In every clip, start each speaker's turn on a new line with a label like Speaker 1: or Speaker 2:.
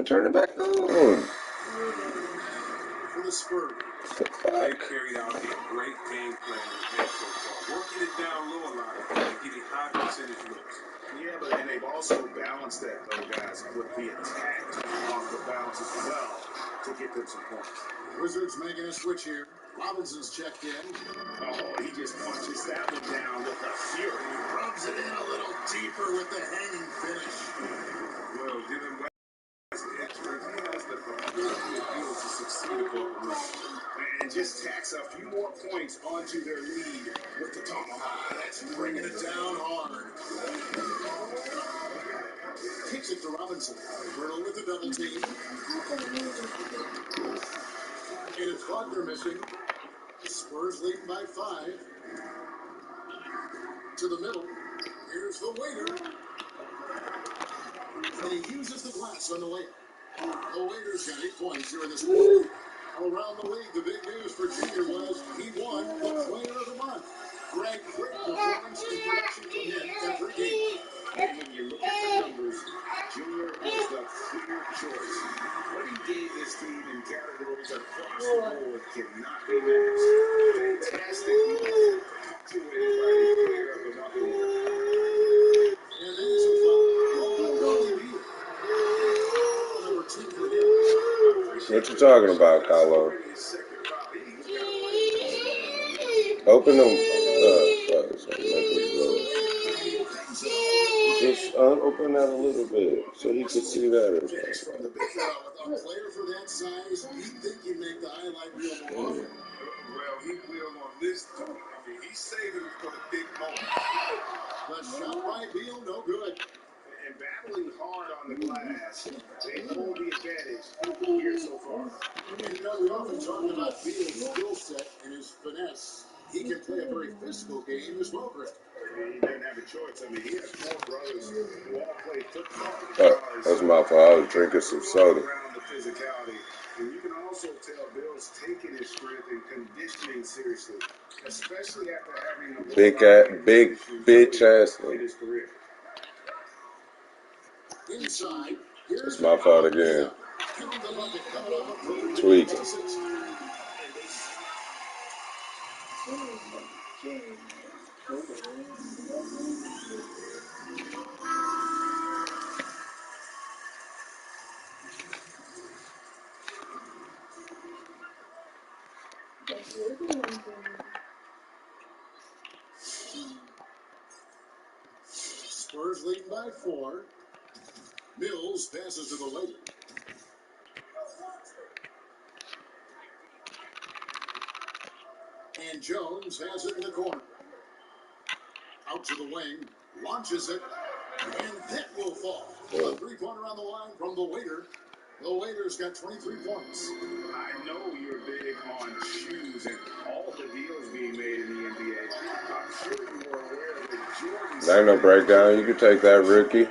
Speaker 1: turn it back on.
Speaker 2: For the Spurs.
Speaker 3: They carried out a great game plan so far, working it down low a lot and getting high percentage looks.
Speaker 2: Yeah, but and they've also balanced that, though, guys, with the attack off the bounce as well to get them some points. Wizards making a switch here. Robinson's checked in. Oh, he just punches that one down with a fury. Rubs it in a little deeper with the hanging finish.
Speaker 3: Well, given West's expert, he has the ability to succeed above the run.
Speaker 2: And just tacks a few more points onto their lead with the tomahawk. That's bringing it down hard. Kicks it to Robinson. Brittle with the double team. And it's Wagner missing. Spurs leading by 5. To the middle. Here's the waiter. And he uses the glass on the layup. The waiter's got 8 points here in this quarter. Around the league, the big news for Junior was he won the Player of the Month. Great performance and production from him every game. And when you look at the numbers, Junior was the clear choice. What he gave this team in categories across the board cannot be matched. Fantastic move, punctuated by the Player of the Month award. And there's a foul. Number 2 for him.
Speaker 1: What you talking about, Kylo? Open them. Just open that a little bit so he can see that.
Speaker 2: A player for that size, you'd think he'd make the highlight reel more often.
Speaker 3: Well, he will on this too. I mean, he's saving it for the big moment.
Speaker 2: The shot by Beal, no good. And battling hard on the glass, they hold the advantage here so far. And you know, we often talk about Beal's skill set and his finesse. He can play a very physical game as well, Greg. He doesn't have a choice. I mean, he has 4 brothers who all play football.
Speaker 1: That's my fault. I was drinking some soda.
Speaker 2: Around the physicality. And you can also tell Bill's taking his strength and conditioning seriously, especially after having a
Speaker 1: big bitch ass
Speaker 2: in his career. Inside,
Speaker 1: it's my fault again. Tweak.
Speaker 2: Spurs leading by 4. Mills passes to the late. And Jones has it in the corner. Out to the wing, launches it, and that will fall. A 3-pointer on the line from the waiter. The waiter's got 23 points. I know you're big on shoes and all the deals being made in the NBA. I'm sure you are aware of the Jordan.
Speaker 1: There ain't no breakdown. You can take that, rookie.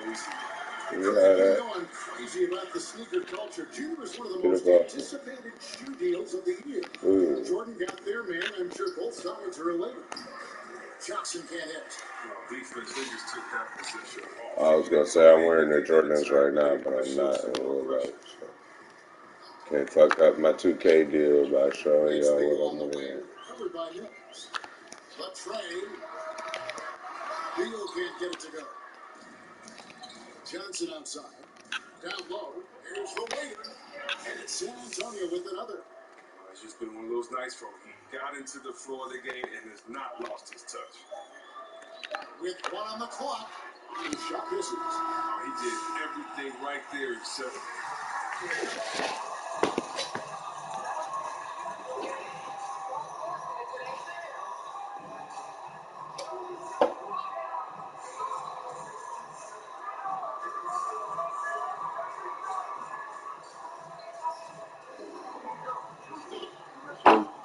Speaker 2: You know I'm crazy about the sneaker culture. Junior was one of the most anticipated shoe deals of the year. Jordan got their man. I'm sure both sides are elated. Johnson can't hit.
Speaker 3: Defense, they just took that position off.
Speaker 1: I was gonna say I'm wearing the Jordans right now, but I'm not in real life. So. Can't fuck up my 2K deal by showing y'all what I'm wearing.
Speaker 2: Covered by Mills. The trade. Beal can't get it to go. Johnson outside. Down low. Here's the waiter. And it's San Antonio with another.
Speaker 3: It's just been one of those nights for him. He got into the flow of the game and has not lost his touch.
Speaker 2: With 1 on the clock, the shot misses.
Speaker 3: Oh, he did everything right there except.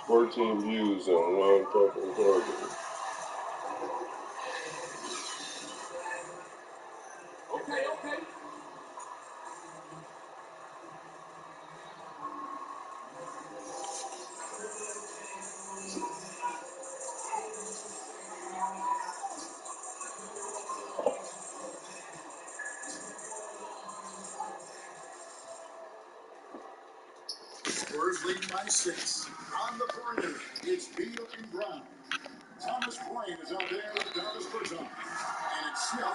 Speaker 1: 14 views on one fucking program.
Speaker 2: Okay. Spurs leading by 6. On the perimeter, it's Beal and Brown. Thomas Bryant is out there with Dallas Bergeron. And it's Smith.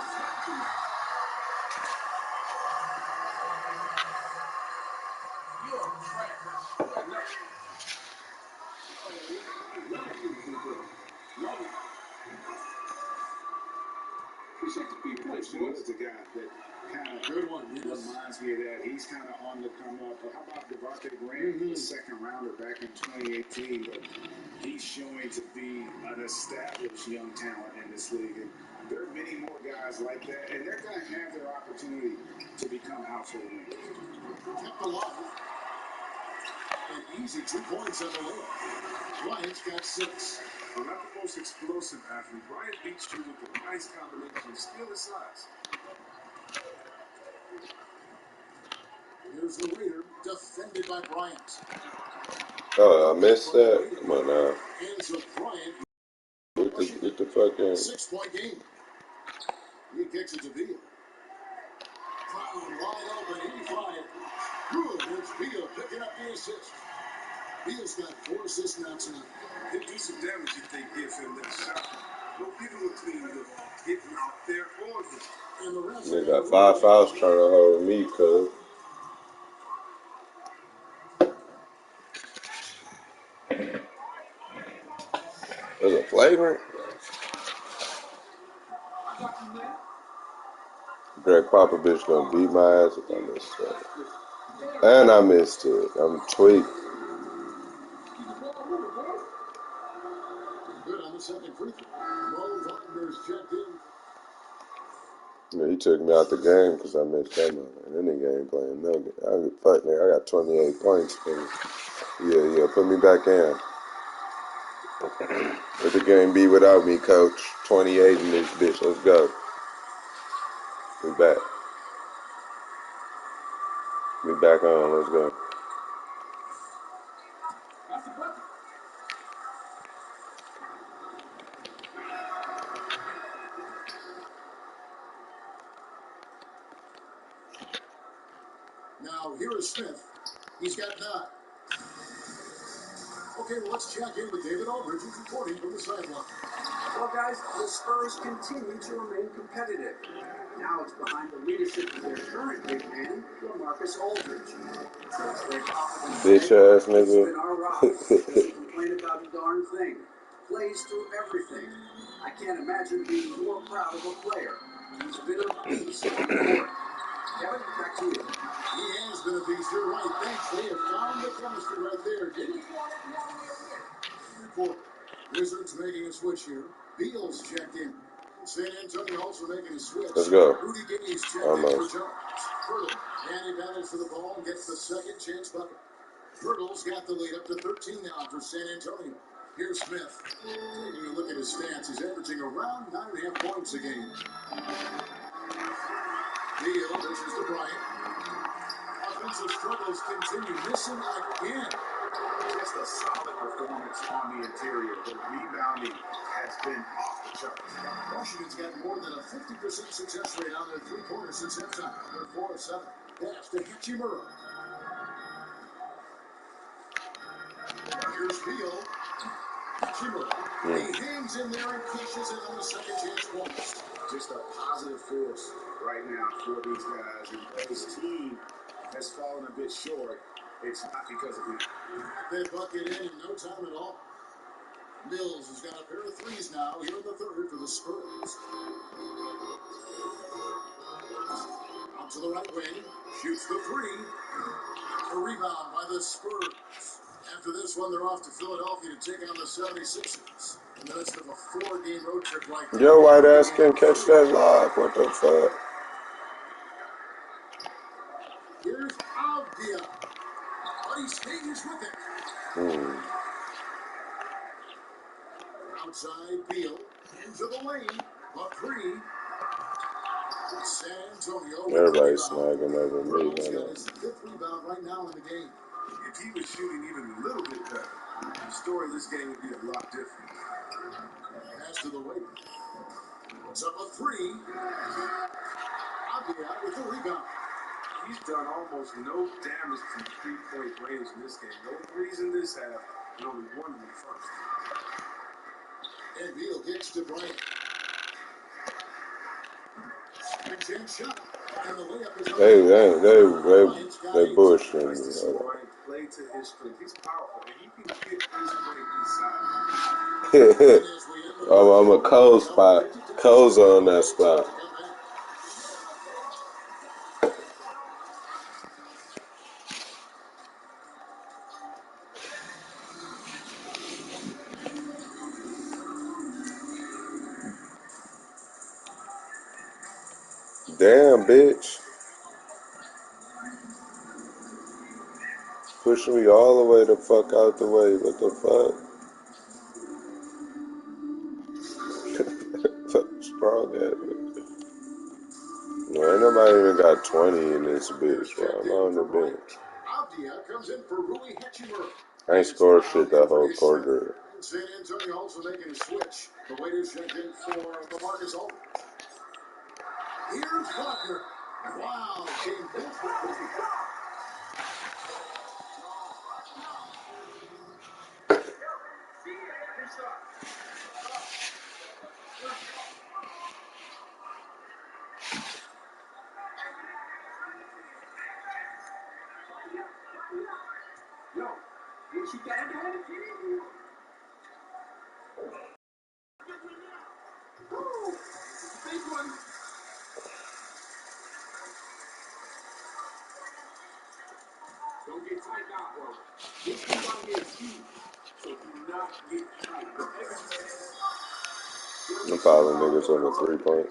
Speaker 3: He's the guy that kind of
Speaker 2: Good one.
Speaker 3: reminds me of that. He's kind of on the come up. But how about Devontae Graham, the second rounder back in 2018? But he's showing to be an established young talent in this league. And there are many more guys like that, and they're going to have their opportunity to become household names.
Speaker 2: Kept alive. An easy 2 points on the way. Bryant's got 6.
Speaker 3: Well, not the most explosive athlete. Bryant beats you with a nice combination of skill and size.
Speaker 2: Here's the leader, defended by Bryant.
Speaker 1: Oh, I missed that. Come on now.
Speaker 2: Hands of Bryant.
Speaker 1: Get the fuck in.
Speaker 2: 6-point game. He kicks it to Beal. Brown wide open, he fired. Good, it's Beal picking up the assist. Beal's got 4 assists now tonight.
Speaker 3: He'll do some damage if they give him that shot. Don't give him a clean look. Get him out there on him.
Speaker 2: And the rest
Speaker 1: They got 5 fouls trying to hold me, cuz. There's a flagrant. Greg Popovich gonna beat my ass if I miss that. And I missed it. I'm tweaked.
Speaker 2: good on the second free throw. Mo Wagner's checked in.
Speaker 1: Yeah, he took me out the game because I missed that one. And then the game playing no game. Fuck, nigga, I got 28 points. Nigga. Yeah, put me back in. Let the game be without me, coach. 28 in this bitch. Let's go. We back. We back on. Let's go.
Speaker 2: Now, here is Smith. He's got 9. Okay, well, let's check in with David Aldridge, who's reporting from the sideline.
Speaker 4: Well, guys, the Spurs continue to remain competitive. Now it's behind the leadership of their current big man, LaMarcus Aldridge.
Speaker 1: Bitch ass
Speaker 4: He's
Speaker 1: nigga.
Speaker 4: been our rock. Doesn't complain about a darn thing. Plays through everything. I can't imagine being more proud of a player. He's been a beast on the court. Kevin, back to you.
Speaker 2: He has been a beast. You're right. Thanks. They have found the chemistry right there. Didn't report. Wizards making a switch here. Beal's checked in. San Antonio also making a switch.
Speaker 1: Let's go.
Speaker 2: Rudy Gay's checked
Speaker 1: Almost.
Speaker 2: in for Jones. Hurdle. Danny battles for the ball and gets the second chance bucket. Hurdle's got the lead up to 13 now for San Antonio. Here's Smith. Taking a look at his stats, he's averaging around 9.5 points a game. Beal dishes to Bryant. Offensive struggles continue. Missing again.
Speaker 3: Just a solid performance on the interior. The rebounding has been off the charts.
Speaker 2: Washington's got more than a 50% success rate on their three-pointers since halftime. They're 4 of 7. Pass to Hachimura. Here's Beal. Hachimura. He hangs in there and pushes it on the second chance points.
Speaker 3: Just a positive force right now for these guys. And this team has fallen a bit short. It's not because of him.
Speaker 2: They bucket in no time at all. Mills has got a pair of threes now here in the third for the Spurs. Out to the right wing. Shoots the 3. A rebound by the Spurs. After this one, they're off to Philadelphia to take on the 76ers. In the midst of a 4-game road trip like that.
Speaker 1: Your white ass can't catch that live. What the fuck?
Speaker 2: Here's Avdia. But he stays with it. Outside Beal. Into the lane. A 3. San Antonio.
Speaker 1: Everybody's snagging over me.
Speaker 2: He's got his 5th rebound right now in the game.
Speaker 3: If he was shooting even a little bit better, the story of this game would be a lot different.
Speaker 2: Pass to the wing. Puts up a 3. Avdia with the rebound.
Speaker 3: He's done almost no damage from 3-point range in this game. No reason this half, and only one in the first.
Speaker 2: And Beal gets to Bryant. Next shot. And the layup is up.
Speaker 1: They bullshitting me.
Speaker 3: Bryant play to his strength. He's powerful, and he can get his way inside.
Speaker 1: I'm a cozy on that spot. Damn, bitch. Push me all the way the fuck out the way. What the fuck? Strong at me. No, ain't nobody even got 20 in this bitch, bro. I'm on the bench. I ain't scored shit that whole quarter.
Speaker 2: San Antonio also making a switch. The waiters check in for LaMarcus Aldridge. Here's Wagner. Wow, came back for three.
Speaker 3: No, what you gotta do? Big one. Don't get tight now, bro. This one right here is huge. So do not get tight.
Speaker 1: I'm following niggas on the 3-point.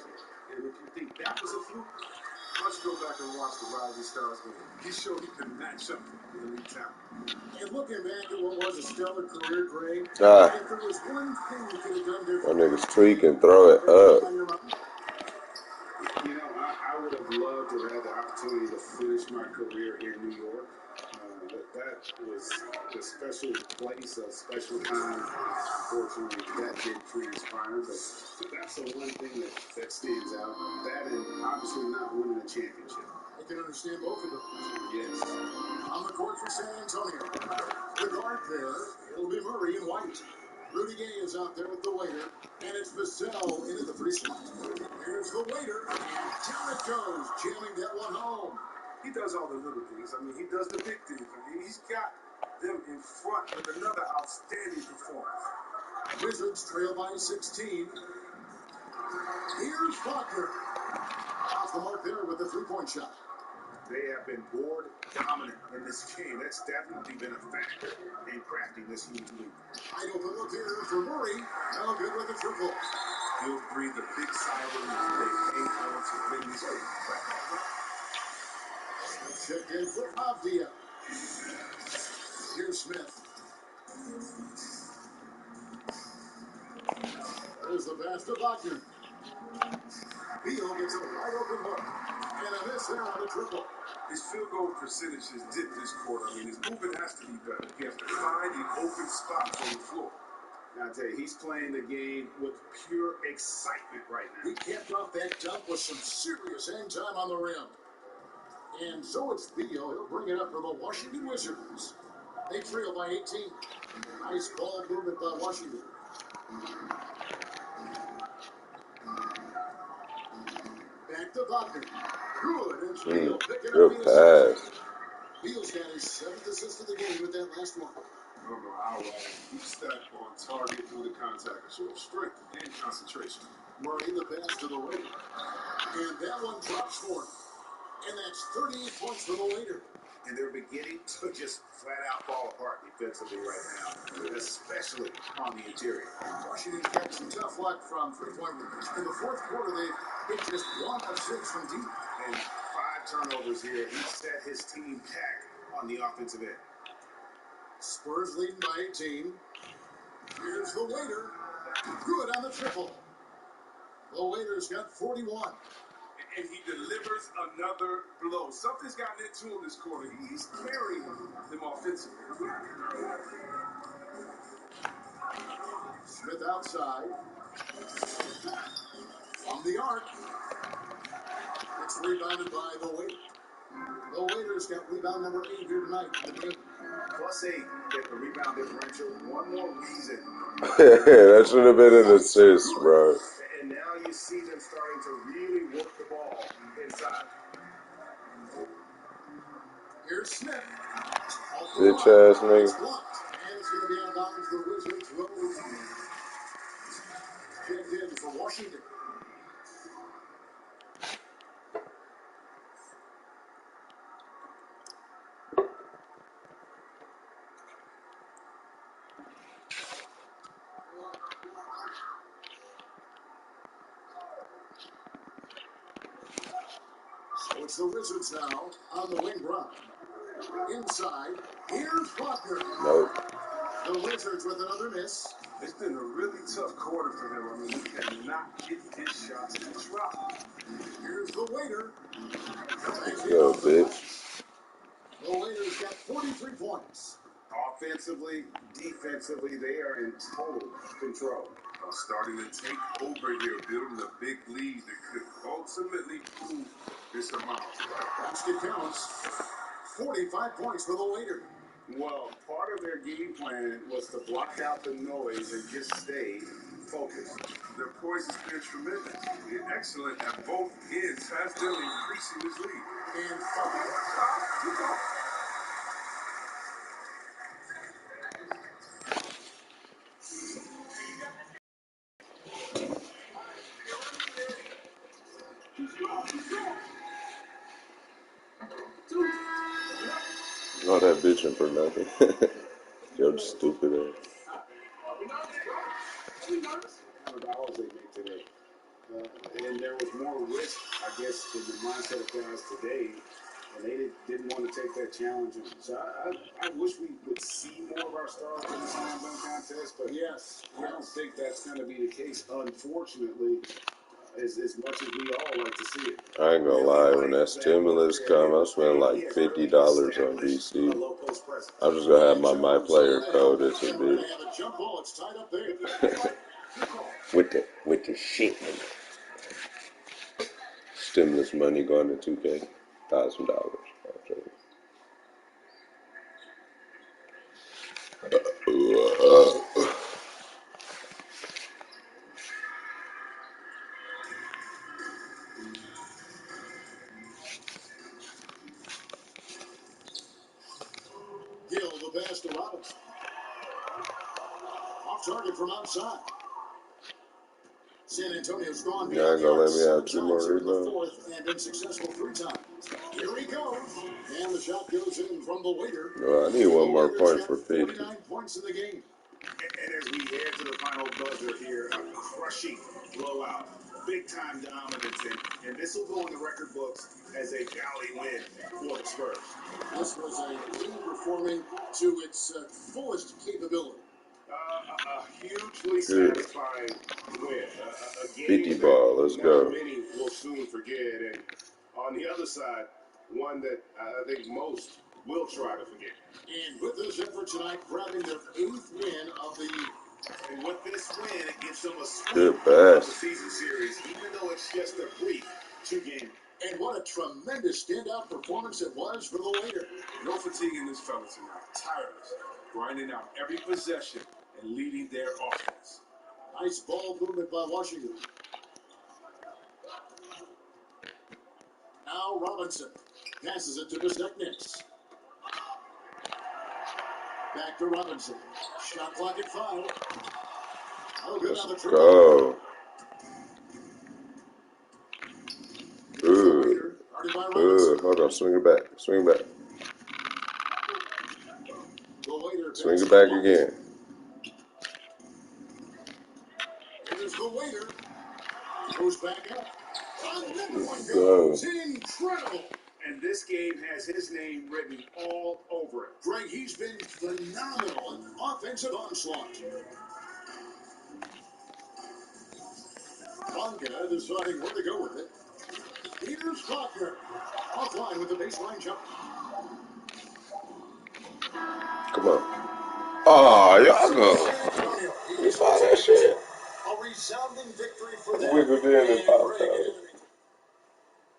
Speaker 3: And if you think that was a fluke, let's go back and watch the Rising Stars game. He showed he can match up with elite talent.
Speaker 2: And looking back at what was a stellar career, Gray, if
Speaker 1: Ah,
Speaker 2: there was one thing you could have done
Speaker 1: my
Speaker 2: different,
Speaker 1: niggas tweak and throw it up.
Speaker 3: You know, I would have loved to have had the opportunity to finish my career in New York. That was a special place, a special time. Unfortunately, that did transpire, but that's the one thing that stands out. That and obviously not winning a championship.
Speaker 2: I can understand both of them.
Speaker 3: Yes.
Speaker 2: On the court for San Antonio. The guard there, it'll be Murray in white. Rudy Gay is out there with the waiter, and it's Vassell into the free slot. Here's the waiter, and down it goes, jamming that one home.
Speaker 3: He does all the little things. I mean, he does the big things. I mean, he's got them in front with another outstanding performance.
Speaker 2: Wizards trail by 16. Here's Wagner. Off the mark there with the three-point shot.
Speaker 3: They have been board dominant in this game. That's definitely been a factor in crafting this huge lead.
Speaker 2: Wide open look here for Murray. No good with the triple.
Speaker 3: He'll breathe a big sigh of relief. They ain't going to win this game.
Speaker 2: Check in for Avdia. Here's Smith. There's the pass to Wagner. Beal gets a wide open look. And a miss there on the triple.
Speaker 3: His field goal percentage has dipped this quarter. I mean, his movement has to be better. He has to find the open spots on the floor. Now, I tell you, he's playing the game with pure excitement right now.
Speaker 2: He capped off that dunk with some serious end time on the rim. And so it's Beal. He'll bring it up for the Washington Wizards. They trail by 18. Nice ball movement by Washington. Back to Wagner. Good. And Beal picking up the assist. Beal's got his 7th assist of the game with that last one.
Speaker 3: I don't know how he stepped on target through the contact. It showed strength and concentration.
Speaker 2: Murray the pass to the waiter. And that one drops for him. And that's 38 points for the waiter.
Speaker 3: And they're beginning to just flat out fall apart defensively right now, especially on the interior.
Speaker 2: Washington's got some tough luck from three-point range. In the fourth quarter, they hit just 1 of 6 from deep.
Speaker 3: And 5 turnovers here. He set his team back on the offensive end.
Speaker 2: Spurs leading by 18. Here's the waiter. Good on the triple. The waiter's got 41.
Speaker 3: And he delivers another blow. Something's gotten into him this quarter. He's carrying them offensively.
Speaker 2: Smith outside. From the arc. It's rebounded by the waiter. The Waiters got rebound number 8 here tonight in the game.
Speaker 3: +8, get the rebound differential. One more reason.
Speaker 1: That should have been an assist, bro.
Speaker 3: And now you see them starting to really work the ball inside.
Speaker 2: Here's Smith.
Speaker 1: Bitch ass nigga.
Speaker 2: It's blocked. And it's going to be out of bounds. The Wizards will check in for Washington. So it's the Wizards now on the wing run. Inside, here's Wagner.
Speaker 1: Nope.
Speaker 2: The Wizards with another miss.
Speaker 3: It's been a really tough quarter for him. I mean, he cannot get his shots to drop.
Speaker 2: Here's the Waiter.
Speaker 1: Yo, bitch.
Speaker 2: The Waiters got 43 points.
Speaker 3: Offensively, defensively, they are in total control.
Speaker 5: Starting to take over here, building a big lead that could ultimately prove this amount.
Speaker 2: Basket counts. 45 points for the Waiter.
Speaker 3: Well, part of their game plan was to block out the noise and just stay focused.
Speaker 5: Their poise has been tremendous. They're excellent at both ends, has them increasing this lead.
Speaker 2: And
Speaker 1: All that bitching for nothing. Yo, stupid ass.
Speaker 3: $100 they make today. And there was more risk, I guess, in the mindset of guys today, and they didn't want to take that challenge on. So I wish we would see more of our stars in the slam dunk contest, but
Speaker 2: yes,
Speaker 3: I don't think that's going to be the case, unfortunately, as much as we all like to see it.
Speaker 1: I ain't gonna lie, when that stimulus come, I spent like $50 on DC. I'm just gonna have my player code as a bitch.
Speaker 2: jump ball. It's tied up there.
Speaker 1: with the shit. Stimulus money going to 2K, $1,000.
Speaker 2: Gill, the pass to Robinson. Off target from outside. San Antonio's gone
Speaker 1: Yeah, ain't gonna let me have 2 more
Speaker 2: in the
Speaker 1: rebounds.
Speaker 2: fourth and been successful 3 times. Here he goes. And the shot goes in from the Waiter.
Speaker 1: No, I need 1 more point for 50.
Speaker 2: 49 points in the game.
Speaker 3: And as we head to the final buzzer here, a crushing blowout, big-time dominance, and this will go in the record books as a galley win for the Spurs.
Speaker 2: This was a team performing to its fullest capability.
Speaker 3: A hugely satisfying win. A game
Speaker 1: 50 ball, let's go.
Speaker 3: many will soon forget, and on the other side, one that I think most will try to forget.
Speaker 2: And with this effort tonight, grabbing their 8th win of the year.
Speaker 3: And with this win, it gives them a sweep
Speaker 1: Good
Speaker 3: of the
Speaker 1: pass.
Speaker 3: season series, even though it's just a brief 2-game.
Speaker 2: And what a tremendous standout performance it was for the Waiter.
Speaker 5: No fatigue in this fella tonight. Tireless, grinding out every possession and leading their offense.
Speaker 2: Nice ball movement by Washington. Now Robinson passes it to Nicks. Back to Robinson. Shot clock at 5.
Speaker 1: Let's go. Ooh. Hold on, swing it back. Swing it back. Swing it back again.
Speaker 2: Here's the Waiter. Goes back up.
Speaker 1: Let's go.
Speaker 2: Incredible.
Speaker 3: And this game has his name written all over it.
Speaker 2: Greg, he's been phenomenal in offensive onslaught. Bonga deciding where to go with it. Here's Faulkner. Offline with the baseline jump.
Speaker 1: Come on. Oh, y'all go. You saw that shit.
Speaker 2: A resounding victory for them.
Speaker 1: Wiggled in and popped out.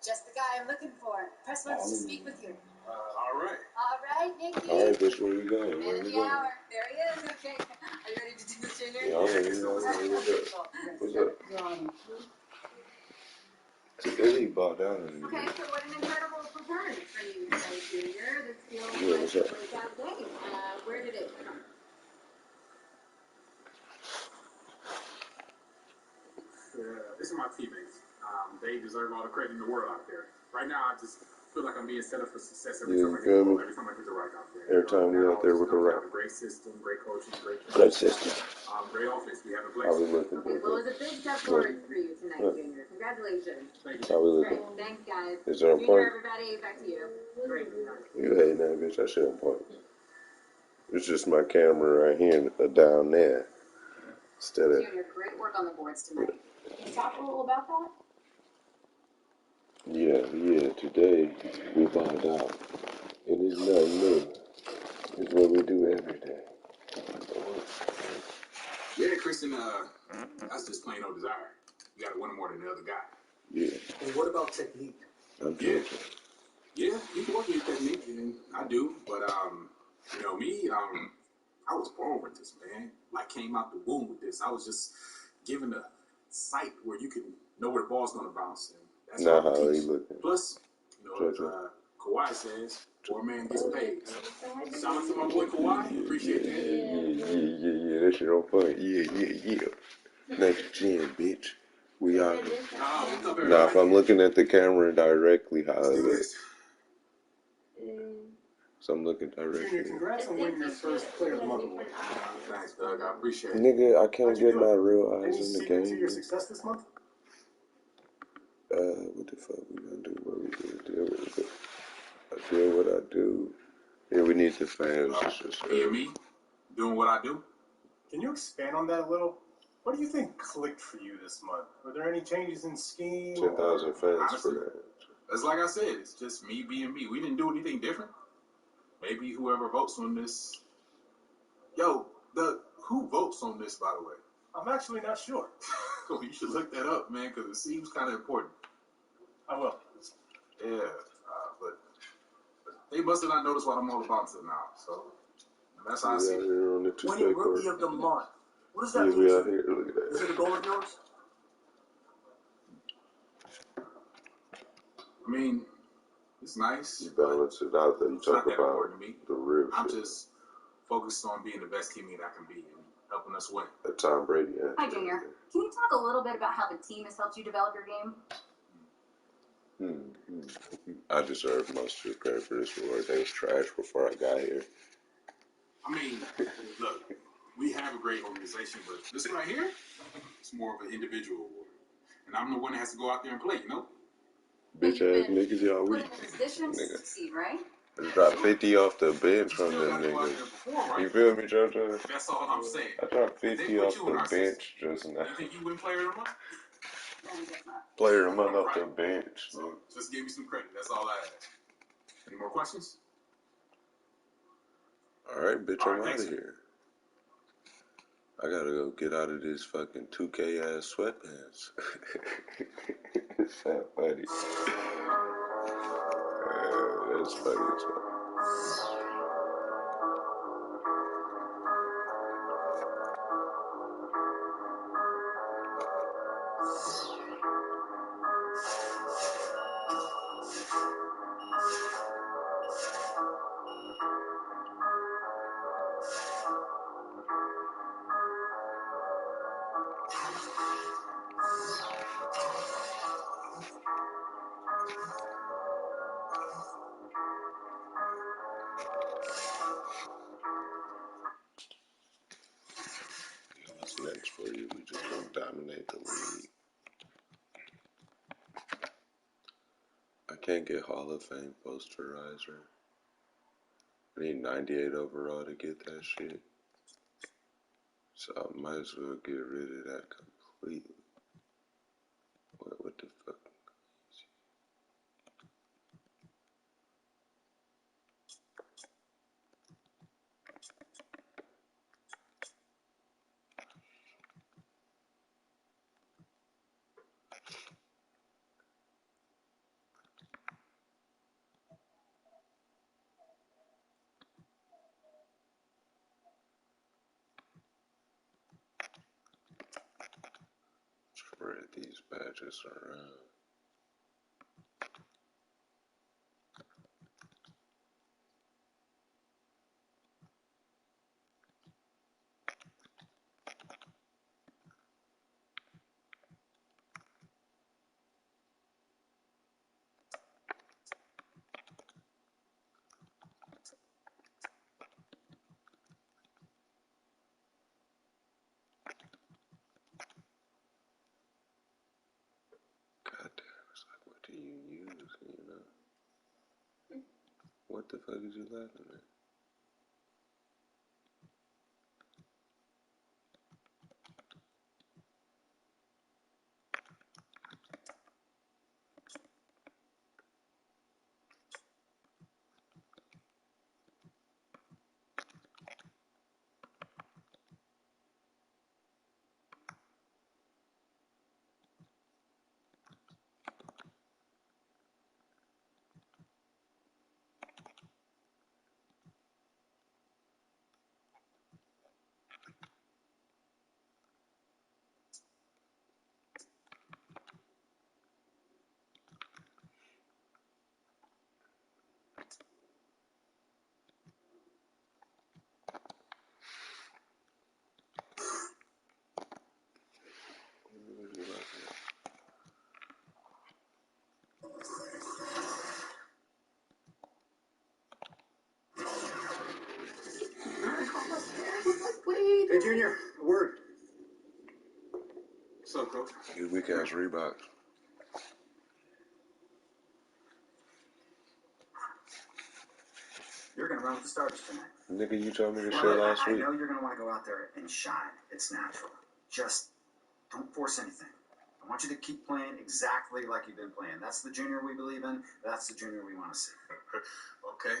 Speaker 6: Just the guy I'm looking for. Press
Speaker 2: wants to speak with you.
Speaker 5: All right.
Speaker 2: All right, Nikki.
Speaker 1: All right, bitch, where we going? Where
Speaker 2: End of
Speaker 1: we
Speaker 2: the
Speaker 1: going?
Speaker 2: hour. There he is. Okay. Are you ready to do the Junior?
Speaker 1: Yeah, I'm ready. What's up? What's up? Today he bought down on
Speaker 2: Okay,
Speaker 1: you.
Speaker 2: so what an incredible performance from you tonight, Junior. This feels
Speaker 1: Yeah,
Speaker 2: like
Speaker 1: what's
Speaker 2: a
Speaker 1: up?
Speaker 2: breakout game. Where did it come?
Speaker 5: This is my teammates. They deserve all the credit in the world out there. Right now, I just feel like I'm being set up for success every
Speaker 1: Yeah,
Speaker 5: time
Speaker 1: you
Speaker 5: I get
Speaker 1: feel
Speaker 5: the
Speaker 1: me?
Speaker 5: ball, every time I get the right out there.
Speaker 1: Every time we out there with the right.
Speaker 5: Great system, great coaching, great
Speaker 1: System.
Speaker 5: great offense. We have in
Speaker 1: How
Speaker 5: place.
Speaker 1: we looking,
Speaker 2: Okay, well, it was a big step forward for you tonight,
Speaker 1: What?
Speaker 2: Junior. Congratulations.
Speaker 5: Thank
Speaker 1: How
Speaker 5: you.
Speaker 1: we
Speaker 2: Great.
Speaker 1: looking?
Speaker 2: Thanks, guys.
Speaker 1: Is there a
Speaker 2: Junior,
Speaker 1: point?
Speaker 2: everybody, back to you. Great.
Speaker 1: You hating that bitch? I shit on point. It's just my camera right here down there. Instead of.
Speaker 2: Junior, great work on the boards tonight. Can you talk a little about that?
Speaker 1: Yeah, today we balled out. It is nothing new. It's what we do every day.
Speaker 5: Yeah, Kristen, that's just plain old desire. You got to win more than the other guy.
Speaker 1: Yeah,
Speaker 4: And what about technique?
Speaker 1: I'm joking.
Speaker 5: Yeah, you can work your technique, and I do. But, me, I was born with this, man. Like, came out the womb with this. I was just given a sight where you can know where the ball's going to bounce. And that's
Speaker 1: Not
Speaker 5: all
Speaker 1: how
Speaker 5: it
Speaker 1: he
Speaker 5: teach.
Speaker 1: looking.
Speaker 5: Plus, as Kawhi says, poor man gets paid. Shout out to my boy Kawhi. Appreciate that.
Speaker 1: Yeah. That shit on point. Yeah. Next gen, bitch. We out here. Nah, if I'm looking at the camera directly, how it looks. So I'm looking directly.
Speaker 5: Junior, congrats on winning your first Player of the Month award. Thanks, Doug. I appreciate it.
Speaker 1: Nigga, I can't get my real eyes
Speaker 5: Any
Speaker 1: in the
Speaker 5: secret to
Speaker 1: game.
Speaker 5: your success this month?
Speaker 1: What the fuck we gonna do? What we gonna do? I do what I do. Yeah, we need the fans.
Speaker 5: Me and me, doing what I do. Can you expand on that a little? What do you think clicked for you this month? Were there any changes in scheme?
Speaker 1: 10,000 fans
Speaker 5: Honestly,
Speaker 1: for that.
Speaker 5: that's like I said. It's just me being me. We didn't do anything different. Maybe whoever votes on this. Yo, who votes on this, by the way? I'm actually not sure. You should look that up, man, because it seems kind of important. I will. Yeah, but they must have not noticed what I'm all about until now. So that's how I see it.
Speaker 1: Here on the
Speaker 4: Winning Rookie of the Month. What does that
Speaker 1: yeah,
Speaker 4: mean?
Speaker 1: we out here. Look at that.
Speaker 4: Is it a goal of yours?
Speaker 5: I mean, it's nice.
Speaker 1: You balance it out, though. You
Speaker 5: It's not
Speaker 1: talk
Speaker 5: that
Speaker 1: about
Speaker 5: important to me.
Speaker 1: the real
Speaker 5: I'm
Speaker 1: shit.
Speaker 5: just focused on being the best teammate I can be and helping us win.
Speaker 1: Tom Brady.
Speaker 2: Hi, Junior. Can you talk a little bit about how the team has helped you develop your game?
Speaker 1: I deserve most of the credit for this award. They was trash before I got here.
Speaker 5: I mean, look, we have a great organization, but this right here, it's more of an individual award. And I'm the one that has to go out there and play, you know?
Speaker 1: Bitch ass niggas, y'all
Speaker 2: Put
Speaker 1: weak.
Speaker 2: in a position to succeed, right?
Speaker 1: I just dropped 50 off the bench from
Speaker 5: Still
Speaker 1: them
Speaker 5: got to go out
Speaker 1: niggas.
Speaker 5: there and perform, right?
Speaker 1: You feel me, JoJo?
Speaker 5: That's all I'm saying.
Speaker 1: I dropped
Speaker 5: They
Speaker 1: 50
Speaker 5: put
Speaker 1: off
Speaker 5: you in
Speaker 1: the
Speaker 5: our
Speaker 1: bench just now.
Speaker 5: You think you win player of the month?
Speaker 1: Player of the month off the bench.
Speaker 5: So just give me some credit. That's all I ask. Any more questions?
Speaker 1: Alright, bitch,
Speaker 5: All
Speaker 1: I'm
Speaker 5: right,
Speaker 1: out of here. I gotta go get out of this fucking 2K ass sweatpants. It's that funny. That's funny as well. What's next for you? We just gonna dominate the league. I can't get Hall of Fame posterizer. I need 98 overall to get that shit. So I might as well get rid of that completely. What the fuck? just around. God damn, it's like, what do you use, you know? What the fuck is you laughing at? What are you laughing at?
Speaker 4: Hey, Junior, a word.
Speaker 5: What's up, Coach?
Speaker 1: You weak ass Reeboks.
Speaker 4: You're going to run with the starters tonight.
Speaker 1: Nigga, you told me this
Speaker 4: Well,
Speaker 1: shit last
Speaker 4: I
Speaker 1: week.
Speaker 4: know you're going to want to go out there and shine. It's natural. Just don't force anything. I want you to keep playing exactly like you've been playing. That's the Junior we believe in. That's the Junior we want to see.
Speaker 5: Okay.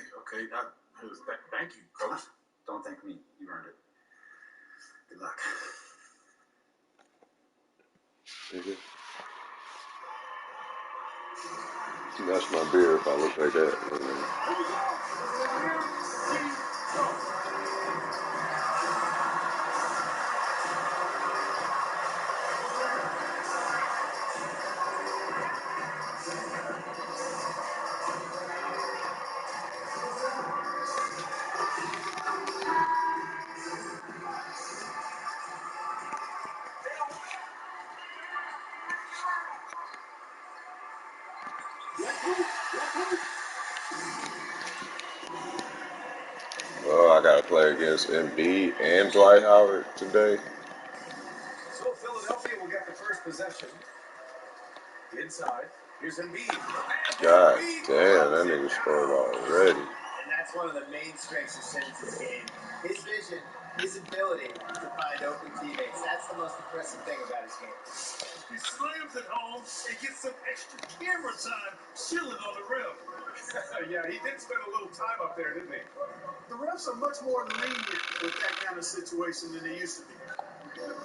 Speaker 5: Thank you, Coach.
Speaker 4: Don't thank me. You earned it. Good luck.
Speaker 1: Nigga. That's my beard if I look like that. Oh, I gotta play against Embiid and Dwight Howard today.
Speaker 2: So Philadelphia will get the first possession. Inside. Here's Embiid.
Speaker 1: God damn, that nigga scored already.
Speaker 6: And that's one of the main strengths of Simmons' game. His vision, his ability to find open teammates. That's the most impressive thing about his game.
Speaker 2: He slams it home and gets some extra camera time chilling on the rim. Yeah, he did spend a little time up there, didn't he? The refs are much more lenient with that kind of situation than they used to be.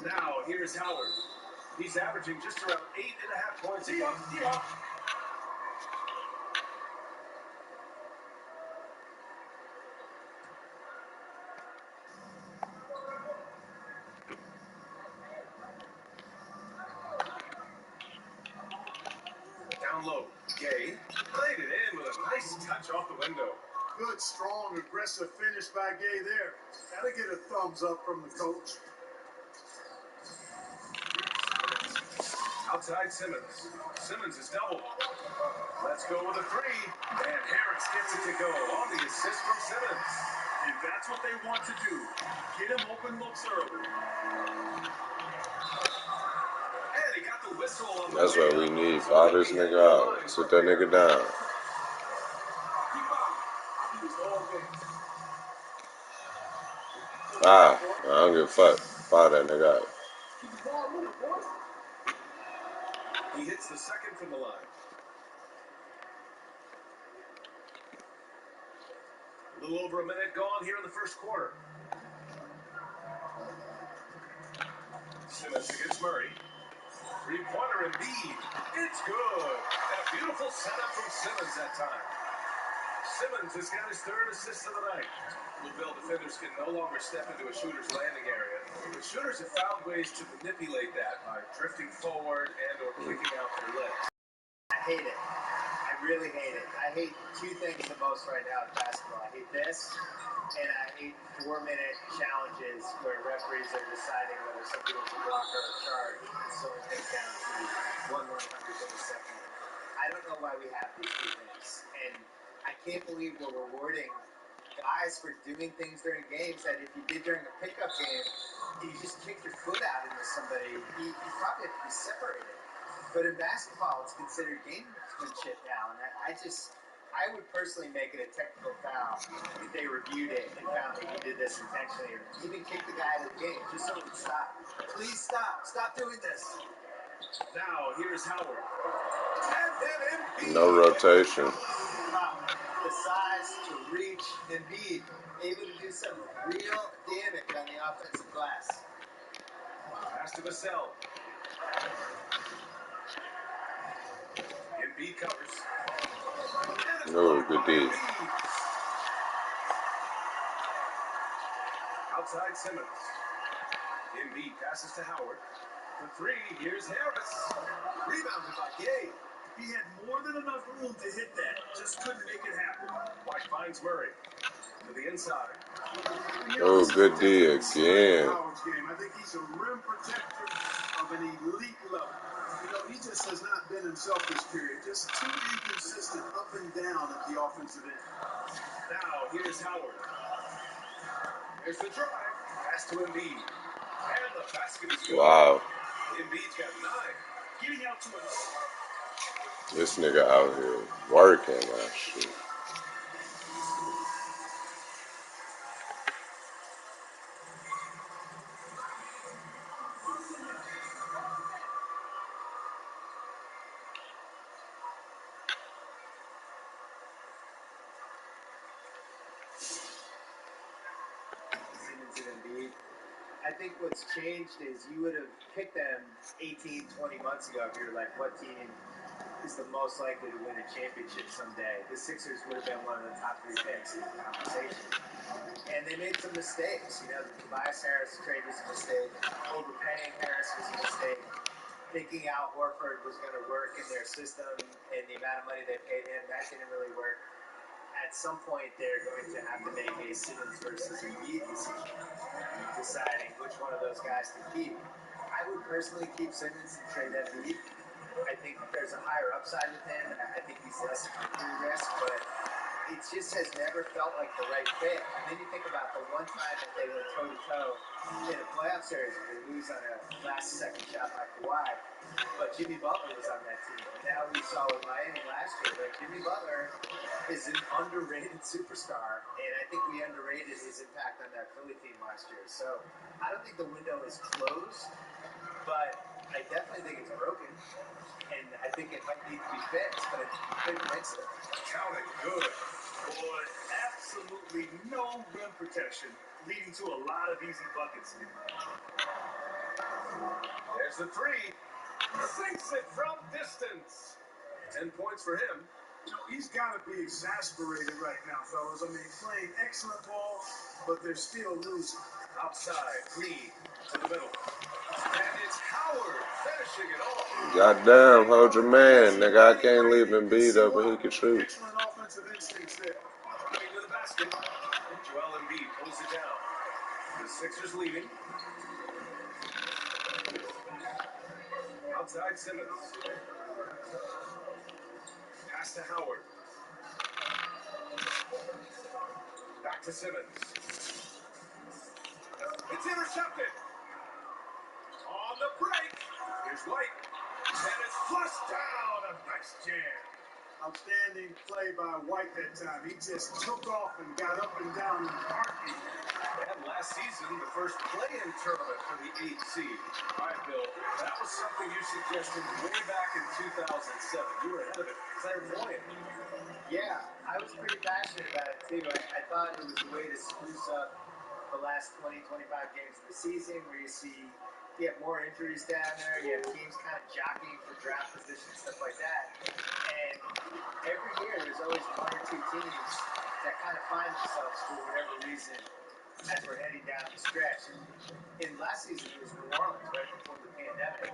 Speaker 2: Now, here's Howard. He's averaging just around 8.5 points a game. Down low. Gay played it in with a nice touch off the window. Good, strong, aggressive finish by Gay there. Gotta get a thumbs up from the coach. Outside Simmons. Simmons is doubled. Let's go with a three. And Harris gets it to go on the assist from Simmons. And that's what they want to do. Get him open looks early. And he got the whistle on the
Speaker 1: That's
Speaker 2: way
Speaker 1: what we
Speaker 2: up.
Speaker 1: need. Foul this nigga out. Sit that nigga down. Ah, I don't give a fuck. Foul that nigga out.
Speaker 2: He hits the second from the line. A little over a minute gone here in the first quarter. Simmons against Murray. Three-pointer Embiid. It's good. And a beautiful setup from Simmons that time. Simmons has got his third assist of the night. Bluebell defenders can no longer step into a shooter's landing area, but shooters have found ways to manipulate that by drifting forward and or kicking out their legs.
Speaker 6: I hate it. I really hate it. I hate two things the most right now in basketball. I hate this, and I hate 4-minute challenges where referees are deciding whether something was a block or a charge and slowing things down to 1/100th of a second. I don't know why we have these two things, and I can't believe we're rewarding guys for doing things during games that if you did during a pickup game, you just kicked your foot out into somebody, you probably have to be separated. But in basketball, it's considered gamesmanship now, and I would personally make it a technical foul if they reviewed it and found that you did this intentionally, or even kick the guy out of the game just so it would stop. Please stop. Stop doing this.
Speaker 2: Now, here's Howard. And then Embiid.
Speaker 1: No rotation.
Speaker 6: Wow. The size, the reach, Embiid able to do some real damage on the offensive glass.
Speaker 2: Pass to Vassell. Embiid covers.
Speaker 1: Oh, good D.
Speaker 2: Outside Simmons. Embiid passes to Howard. For three, here's Harris. Rebounded by Gay. He had more than enough room to hit that. Just couldn't make it happen. White finds Murray. To the inside.
Speaker 1: Oh, good D again.
Speaker 2: I think he's a rim protector of an elite level. You know, he just has not been himself this period. Just too inconsistent up and down at the offensive end. Now, here's Howard. There's the drive. Pass to Embiid. And the basket is good.
Speaker 1: Wow.
Speaker 2: Embiid's got 9. Getting out to a...
Speaker 1: This nigga out here working that shit.
Speaker 6: Simmons and Embiid. I think what's changed is you would have picked them 18, 20 months ago if you were like, what team is the most likely to win a championship someday? The Sixers would have been one of the top 3 picks in the conversation. And they made some mistakes. You know, the Tobias Harris trade was a mistake. Overpaying Harris was a mistake. Thinking Al Horford was going to work in their system and the amount of money they paid him, that didn't really work. At some point, they're going to have to make a Simmons versus Embiid decision, deciding which one of those guys to keep. I would personally keep Simmons and trade Embiid. I think there's a higher upside with him. I think he's less injury risk, but it just has never felt like the right fit. And then you think about the one time that they went toe-to-toe in a playoff series, they lose on a last-second shot by Kawhi. But Jimmy Butler was on that team. And now we saw with Miami last year that Jimmy Butler is an underrated superstar, and I think we underrated his impact on that Philly team last year. So I don't think the window is closed, but I definitely think it's broken, and I think it might need to be fixed, but it's been fixed.
Speaker 2: Counting good. Boy, absolutely no rim protection, leading to a lot of easy buckets. There's the 3. Sinks it from distance. 10 points for him. You know, he's got to be exasperated right now, fellas. I mean, playing excellent ball, but they're still losing. Outside, Green to the middle. And it's Howard finishing it off.
Speaker 1: Goddamn, hold your man, nigga. I can't leave him beat up, but he can shoot.
Speaker 2: Excellent offensive instincts there. Driving to the basket. And Joel Embiid pulls it down. The Sixers leading. Outside Simmons. Pass to Howard. Back to Simmons. It's intercepted. On the break. Here's White. And it's flushed down. A nice jam. Outstanding play by White that time. He just took off and got up and down in a heartbeat. And last season, the first play-in tournament for the 8th seed. All right, Bill, that was something you suggested way back in 2007. You were ahead of it. Clairvoyant.
Speaker 6: Yeah, I was pretty passionate about it too. I thought it was a way to spruce up the last 20, 25 games of the season where you have more injuries down there, you have teams kind of jockeying for draft position, stuff like that. And every year there's always 1 or 2 teams that kind of find themselves for whatever reason as we're heading down the stretch. And last season it was New Orleans right before the pandemic.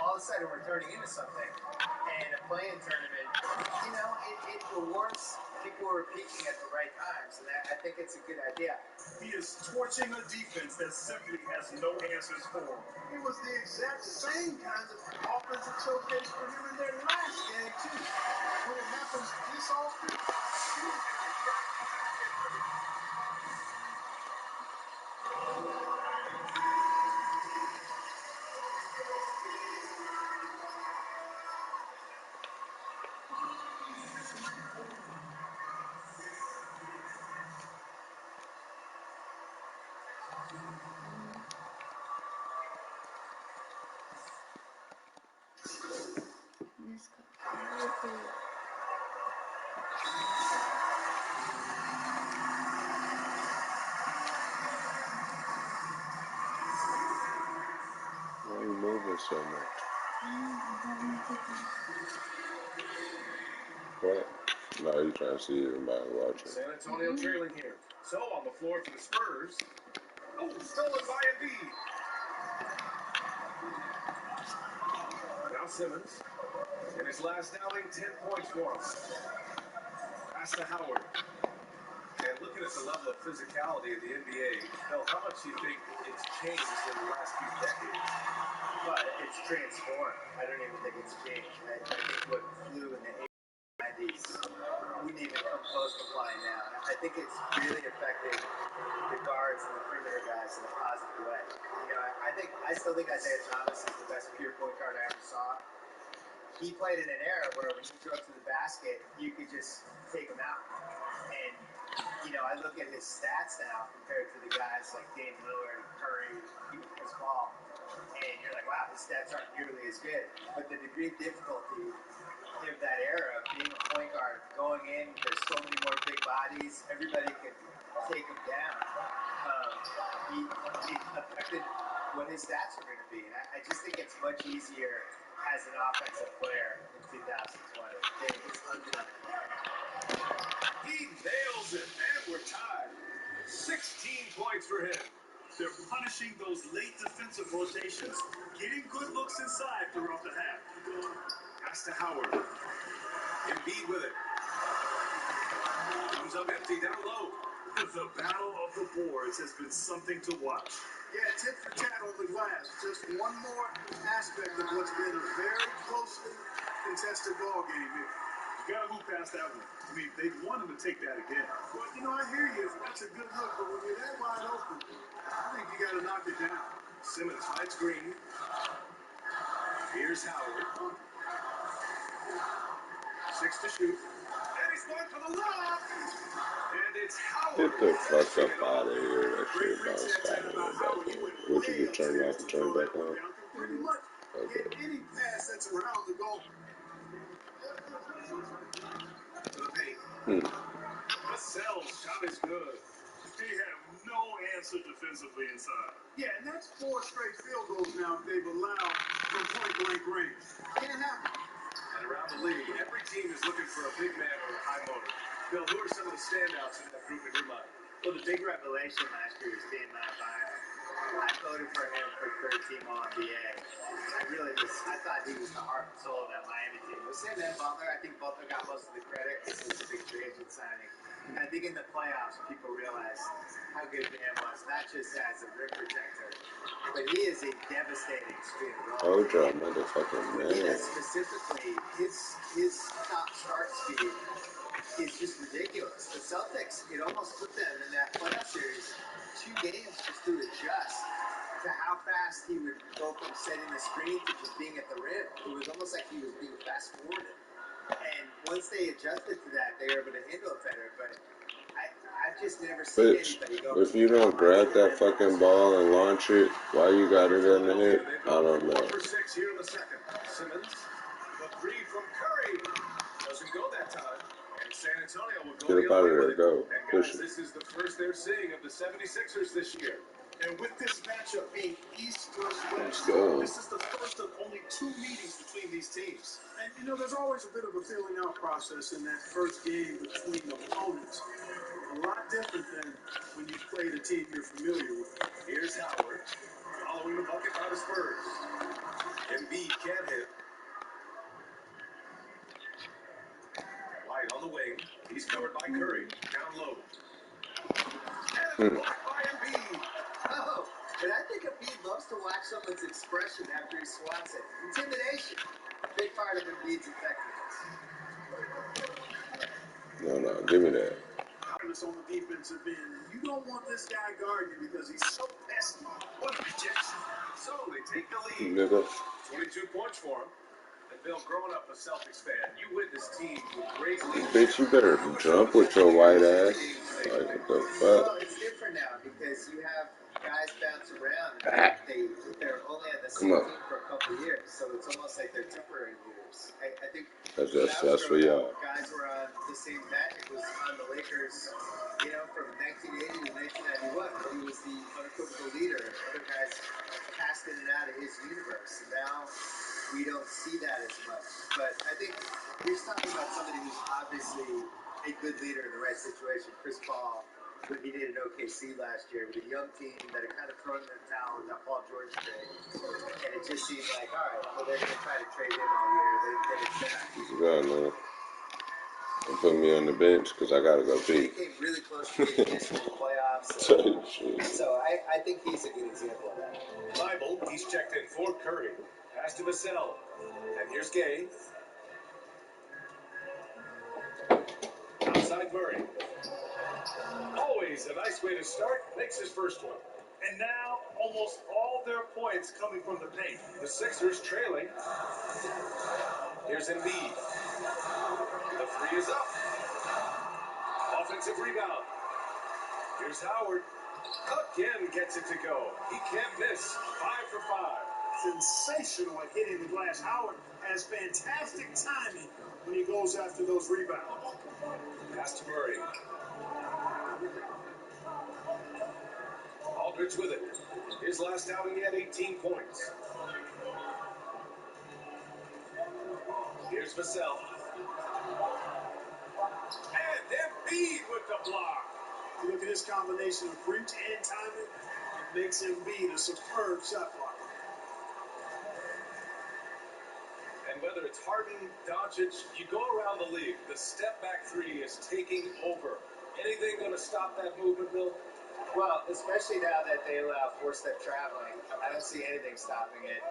Speaker 6: All of a sudden we're turning into something. And a playing tournament, you know, it rewards people who are peaking at the right times. And I think it's a good idea.
Speaker 2: He is torching a defense that simply has no answers for him. It was the exact same kinds of offensive showcase for him in their last game, too. When it happens this often,
Speaker 1: Why are you moving so much? What? No, you trying to see everybody watching.
Speaker 2: San Antonio trailing here. So on the floor for the Spurs. Oh, stolen by Embiid. Now Simmons. In his last outing, 10 points for him. Pass to Howard. And looking at the level of physicality of the NBA, Phil, how much do you think it's changed in the last few decades?
Speaker 6: But it's transformed. I don't even think it's changed. I think what flew in the 80s, 90s wouldn't even come close to flying now. I think it's really affected the guards and the perimeter guys in a positive way. You know, I still think Isaiah Thomas is the best pure point guard I ever saw. He played in an era where when you drove to the basket, you could just take him out. And, you know, I look at his stats now compared to the guys like Dame Lillard, Curry, even Chris Paul, and you're like, wow, his stats aren't nearly as good. But the degree of difficulty of that era of being a point guard, going in, there's so many more big bodies, everybody can take him down. He affected what his stats are going to be. And I just think it's much easier as an offensive player in 2020. It's undeniable.
Speaker 2: He nails it, and we're tied. 16 points for him. They're punishing those late defensive rotations, getting good looks inside throughout the half. Pass to Howard. Embiid with it. Comes up empty down low. The battle of the boards has been something to watch. Yeah, tit for tat on the glass. Just one more aspect of what's been a very closely contested ball game here. You gotta move past that one. I mean, they want him to take that again. Well, you know, I hear you. That's a good look, but when you're that wide open, I think you gotta knock it down. Simmons fights Green. Here's Howard. 6 to shoot. And he's going for the lob. And it's Howard.
Speaker 1: Get the fuck up out of here. That shit bounced out of here back in. What you could turn off and turn back on?
Speaker 2: Pretty much.
Speaker 1: Okay.
Speaker 2: Any pass that's around the goal. To the paint. Vassell's shot is good. They have no answer defensively inside. Yeah, and that's 4 straight field goals now they've allowed from point-blank range. Can't happen. And around the league, every team is looking for a big man or a high motor. Bill, who are some of the standouts in that group in your mind?
Speaker 6: Well, the big revelation last year was Dan Bio. I voted for him for third team All-NBA. I thought he was the heart and soul of that Miami team. With him and Butler, I think Butler got most of the credit because he was a big free agent signing. And I think in the playoffs, people realized how good Dan was, not just as a rim protector, but he is a devastating screen and roll.
Speaker 1: Hold your motherfucking man.
Speaker 6: Specifically, his top start speed is just ridiculous. The Celtics, it almost put them in that playoff series 2 games just to adjust to how fast he would go from setting the screen to just being at the rim. It was almost like he was being fast forwarded. And once they adjusted to that, they were able to handle it better. But I've just never seen anybody go.
Speaker 1: If you don't grab that fucking ball and launch it, why you got it in the hit? I don't know.
Speaker 2: 4 for 6 here in the second. Simmons, the 3 from Curry. Doesn't go that time. And San Antonio will go
Speaker 1: Get up out of there, go.
Speaker 2: And
Speaker 1: Push
Speaker 2: guys,
Speaker 1: it.
Speaker 2: this is the first they're seeing of the 76ers this year. And with this matchup being East versus
Speaker 1: Let's
Speaker 2: West,
Speaker 1: go.
Speaker 2: this is the first of only 2 meetings between these teams. And, you know, there's always a bit of a feeling out process in that first game between opponents. lot different than when you play the team you're familiar with.
Speaker 3: Here's Howard, following the bucket by the Spurs. Embiid can't hit. White on the wing. He's covered by Curry. Down low. And blocked by Embiid.
Speaker 6: Oh, but I think Embiid loves to watch someone's expression after he swats it. Intimidation. Big part of Embiid's effectiveness.
Speaker 1: No, give me that.
Speaker 2: On the defensive end. You don't want this guy guarding you because he's so pesky. What a rejection.
Speaker 3: So they take the lead.
Speaker 1: Nigga.
Speaker 3: 22 points for him. And Bill, growing up a Celtics fan, you witnessed teams with great leadership.
Speaker 1: Bitch, you better jump with your white ass. Like, what the fuck?
Speaker 6: Well, it's different now because you have guys bounce around and they're only on the same team for a couple of years, so it's almost like they're temporary leaders. I think
Speaker 1: That's for y'all.
Speaker 6: Guys were on the same Magic was on the Lakers, you know, from 1980 to 1991. He was the unequivocal leader. Other guys passed in and out of his universe, and now we don't see that as much. But I think you're talking about somebody who's obviously a good leader in the right situation. Chris Paul, what he did at OKC last year with a young team that had kind of thrown in the towel with that Paul George trade. And it just seemed like, all right, well, they're going to try to trade him all year. They get it back.
Speaker 1: God, man. And put me on the bench because I gotta go pee.
Speaker 6: He came really close to being missed in the playoffs. So I think he's a good example of that.
Speaker 3: Bible, he's checked in for Curry. Pass to Vassell. And here's Gay. Outside Murray. Always a nice way to start. Makes his first one.
Speaker 2: And now, almost all their points coming from the paint.
Speaker 3: The Sixers trailing. Here's Embiid. The three is up. Offensive rebound. Here's Howard. Again gets it to go. He can't miss. 5 for 5.
Speaker 2: Sensational at hitting the glass. Howard has fantastic timing when he goes after those rebounds.
Speaker 3: Pass to Murray. Aldridge with it. His last outing, he had 18 points. Here's Vassell. And Embiid with the block.
Speaker 2: You look at this combination of reach and timing, it makes Embiid a superb shot blocker.
Speaker 3: And whether it's Harden, Doncic, you go around the league, the step-back three is taking over. Anything going to stop that movement, Bill?
Speaker 6: Well, especially now that they allow four-step traveling, I don't see anything stopping it.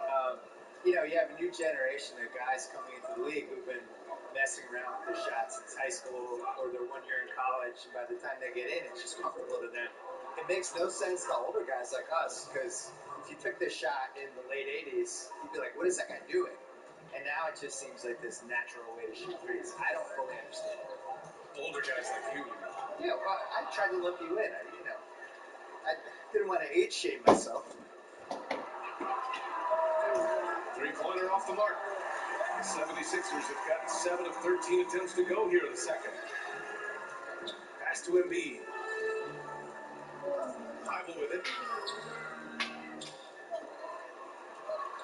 Speaker 6: You know, you have a new generation of guys coming into the league who've been messing around with their shots since high school or their 1 year in college, and by the time they get in, it's just comfortable to them. It makes no sense to older guys like us, because if you took this shot in the late 80s, you'd be like, what is that guy doing? And now it just seems like this natural way to shoot threes. I don't fully understand it.
Speaker 3: Older guys like you.
Speaker 6: Yeah, well, I tried to lump you in. I didn't want to age shame myself.
Speaker 3: Three-pointer off the mark. The 76ers have got 7 of 13 attempts to go here in the second. Pass to Embiid. Bible with it.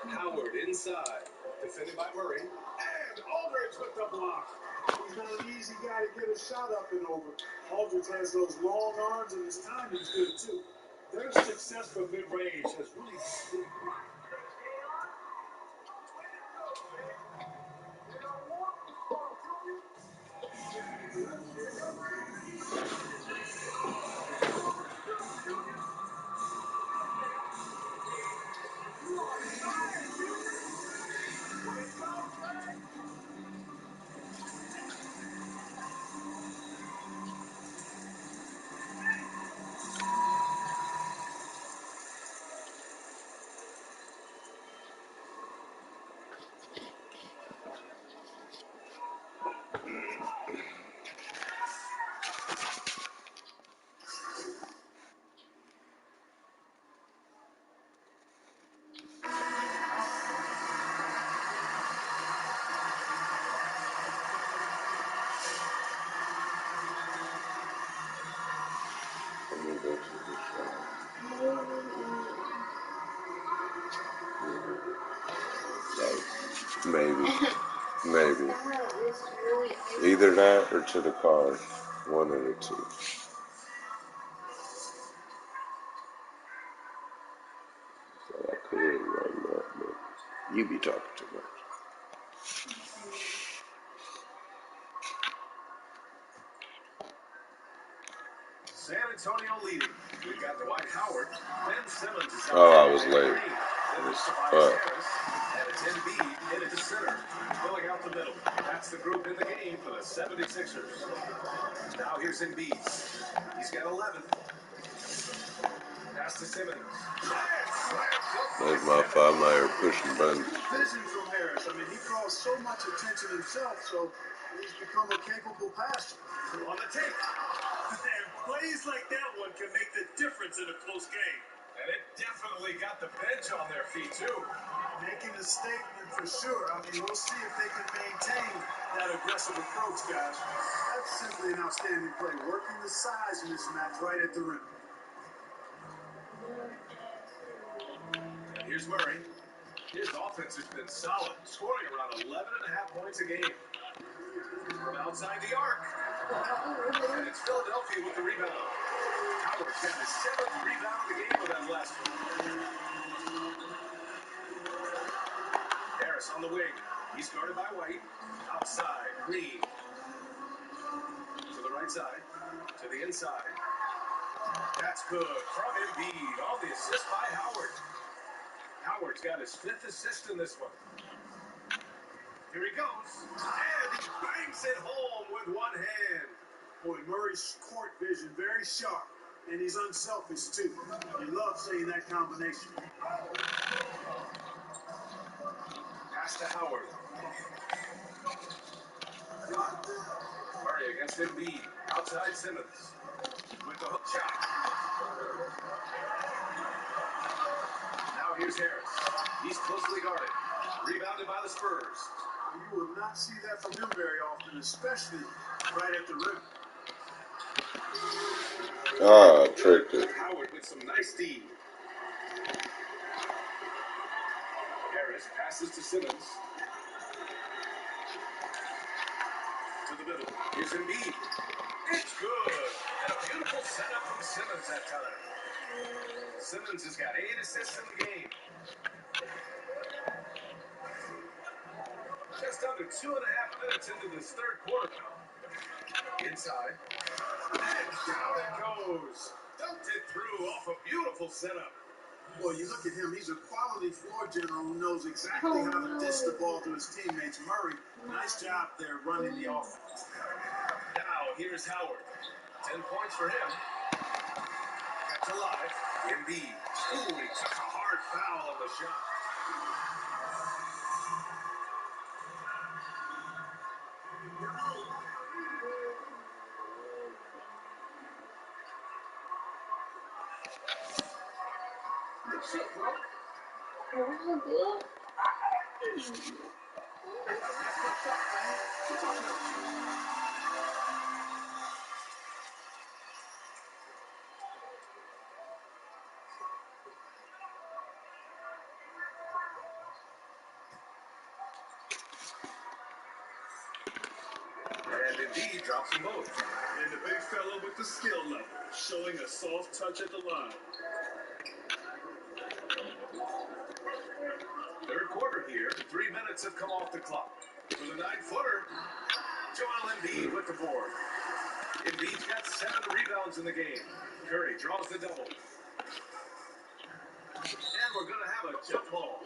Speaker 3: Howard inside. Defended by Murray.
Speaker 2: And Aldridge with the block. He's not an easy guy to get a shot up and over. Aldridge has those long arms and his timing's good too. Their success from mid-range has really been
Speaker 1: Let me go to the shop. Maybe. Either that or to the car. One of the two. It ain't like that, but you be talking too much.
Speaker 2: San Antonio leading. We've got Dwight Howard. Ben Simmons is out.
Speaker 1: Oh, I was late.
Speaker 2: Then
Speaker 1: As
Speaker 2: Tobias
Speaker 1: fuck.
Speaker 2: Harris. And it's Embiid in at the center. Filling out the middle. That's the group in the game for the 76ers. Now here's Embiid. He's got 11. Pass to Simmons.
Speaker 1: There's my 5 mile pushing buttons.
Speaker 2: Vision from Harris. I mean, he draws so much attention himself, so he's become a capable passer. On the tape. And plays like that one can make the difference in a close game. And it definitely got the bench on their feet, too. Making a statement for sure. I mean, we'll see if they can maintain that aggressive approach, guys. That's simply an outstanding play. Working the size mismatch right at the rim. And here's Murray. His offense has been solid, scoring around 11.5 points a game. From outside the arc. And it's Philadelphia with the rebound. Howard's got his 7th rebound of the game with that last one. Harris on the wing. He's guarded by White. Outside, Green. To the right side. To the inside. That's good. From Embiid on the assist by Howard. Howard's got his 5th assist in this one. Here he goes. And he bangs it home with one hand. Boy, Murray's court vision very sharp. And he's unselfish, too. You love seeing that combination. Pass to Howard. Murray against Embiid. Outside Simmons. With the hook shot. Now here's Harris. He's closely guarded. Rebounded by the Spurs. You will not see that from him very often, especially right at the rim.
Speaker 1: Ah, tricked it.
Speaker 2: Howard with some nice D. Harris passes to Simmons. To the middle. Here's Embiid. It's good. And a beautiful setup from Simmons that time. Simmons has got 8 assists in the game. Just under 2.5 minutes into this third quarter now. Inside. And down it goes. Dumped it through off a beautiful setup. Well, you look at him, he's a quality floor general who knows exactly how to dish the ball to his teammates. Murray, nice job there running the offense. Now, here's Howard. 10 points for him. Kept alive. Embiid. Ooh, he took a hard foul on the shot. And Embiid drops them both. And the big fella with the skill level, showing a soft touch at the line. Third quarter here. 3 minutes have come off the clock. For the 9-footer, Joel Embiid with the board. Embiid's got 7 rebounds in the game. Curry draws the double. And we're going to have a jump ball.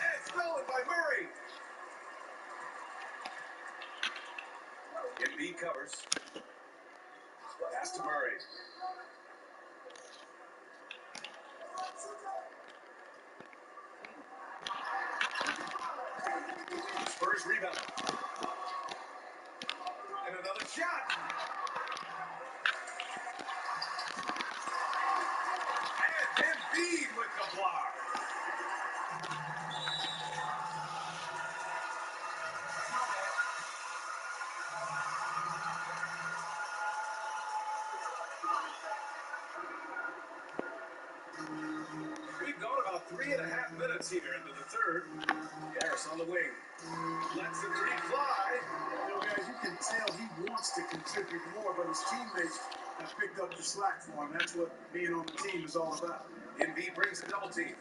Speaker 2: And it's stolen by Murray. Embiid covers. Pass to Murray. Spurs rebound. And another shot. And Embiid with the block. 2.5 minutes here into the third. Harris on the wing. Lets the three fly. You know, guys, you can tell he wants to contribute more, but his teammates have picked up the slack for him. That's what being on the team is all about. Embiid brings a double team.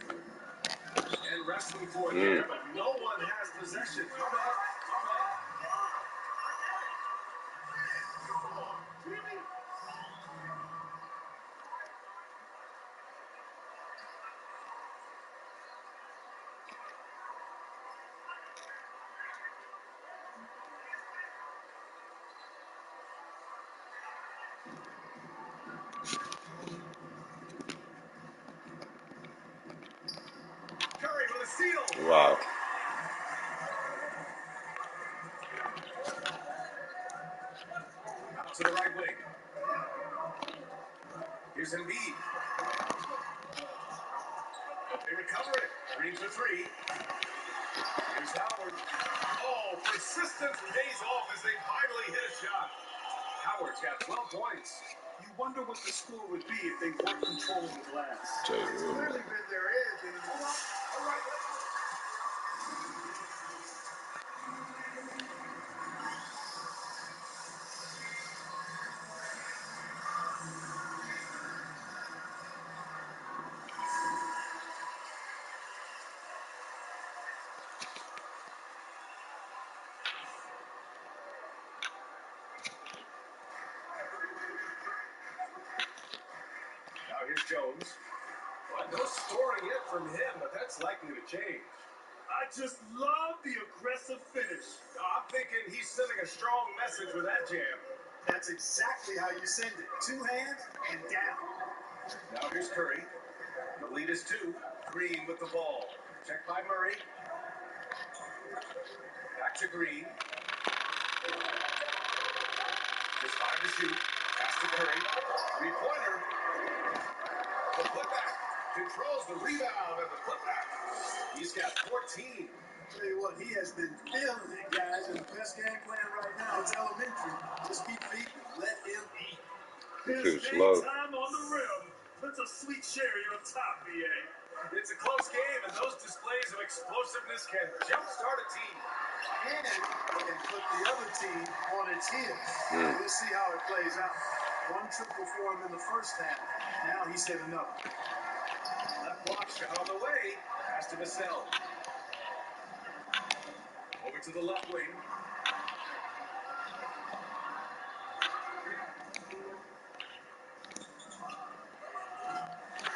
Speaker 2: And wrestling for it there, but no one has possession. Curry with a steal.
Speaker 1: Wow.
Speaker 2: Out to the right wing. Here's Embiid. They recover it. Green for three. Here's Howard. Oh, persistence pays off as they finally hit a shot. Howard's got 12 points. You wonder what the score would be if they weren't controlling the glass. It's clearly been their edge. And now here's Jones. Well, no scoring yet from him, but that's likely to change. I just love the aggressive finish. I'm thinking he's sending a strong message with that jam. That's exactly how you send it. Two hands and down. Now here's Curry. The lead is two. Green with the ball. Checked by Murray. Back to Green. Just five to shoot. Pass to Curry. Three-pointer. The putback. Controls the rebound and the putback. He's got 14. Tell you what, he has been feeling it, guys. And the best game plan right now, it's elementary. Just keep feeding. Let him eat.
Speaker 1: Too slow.
Speaker 2: Time on the rim. That's a sweet cherry on top, BA. It's a close game, and those displays of explosiveness can jumpstart a team. And can put the other team on its heels. We'll see how it plays out. One triple for him in the first half. Now he's hit another. Left block shot on the way. Pass to Vassell. Over to the left wing.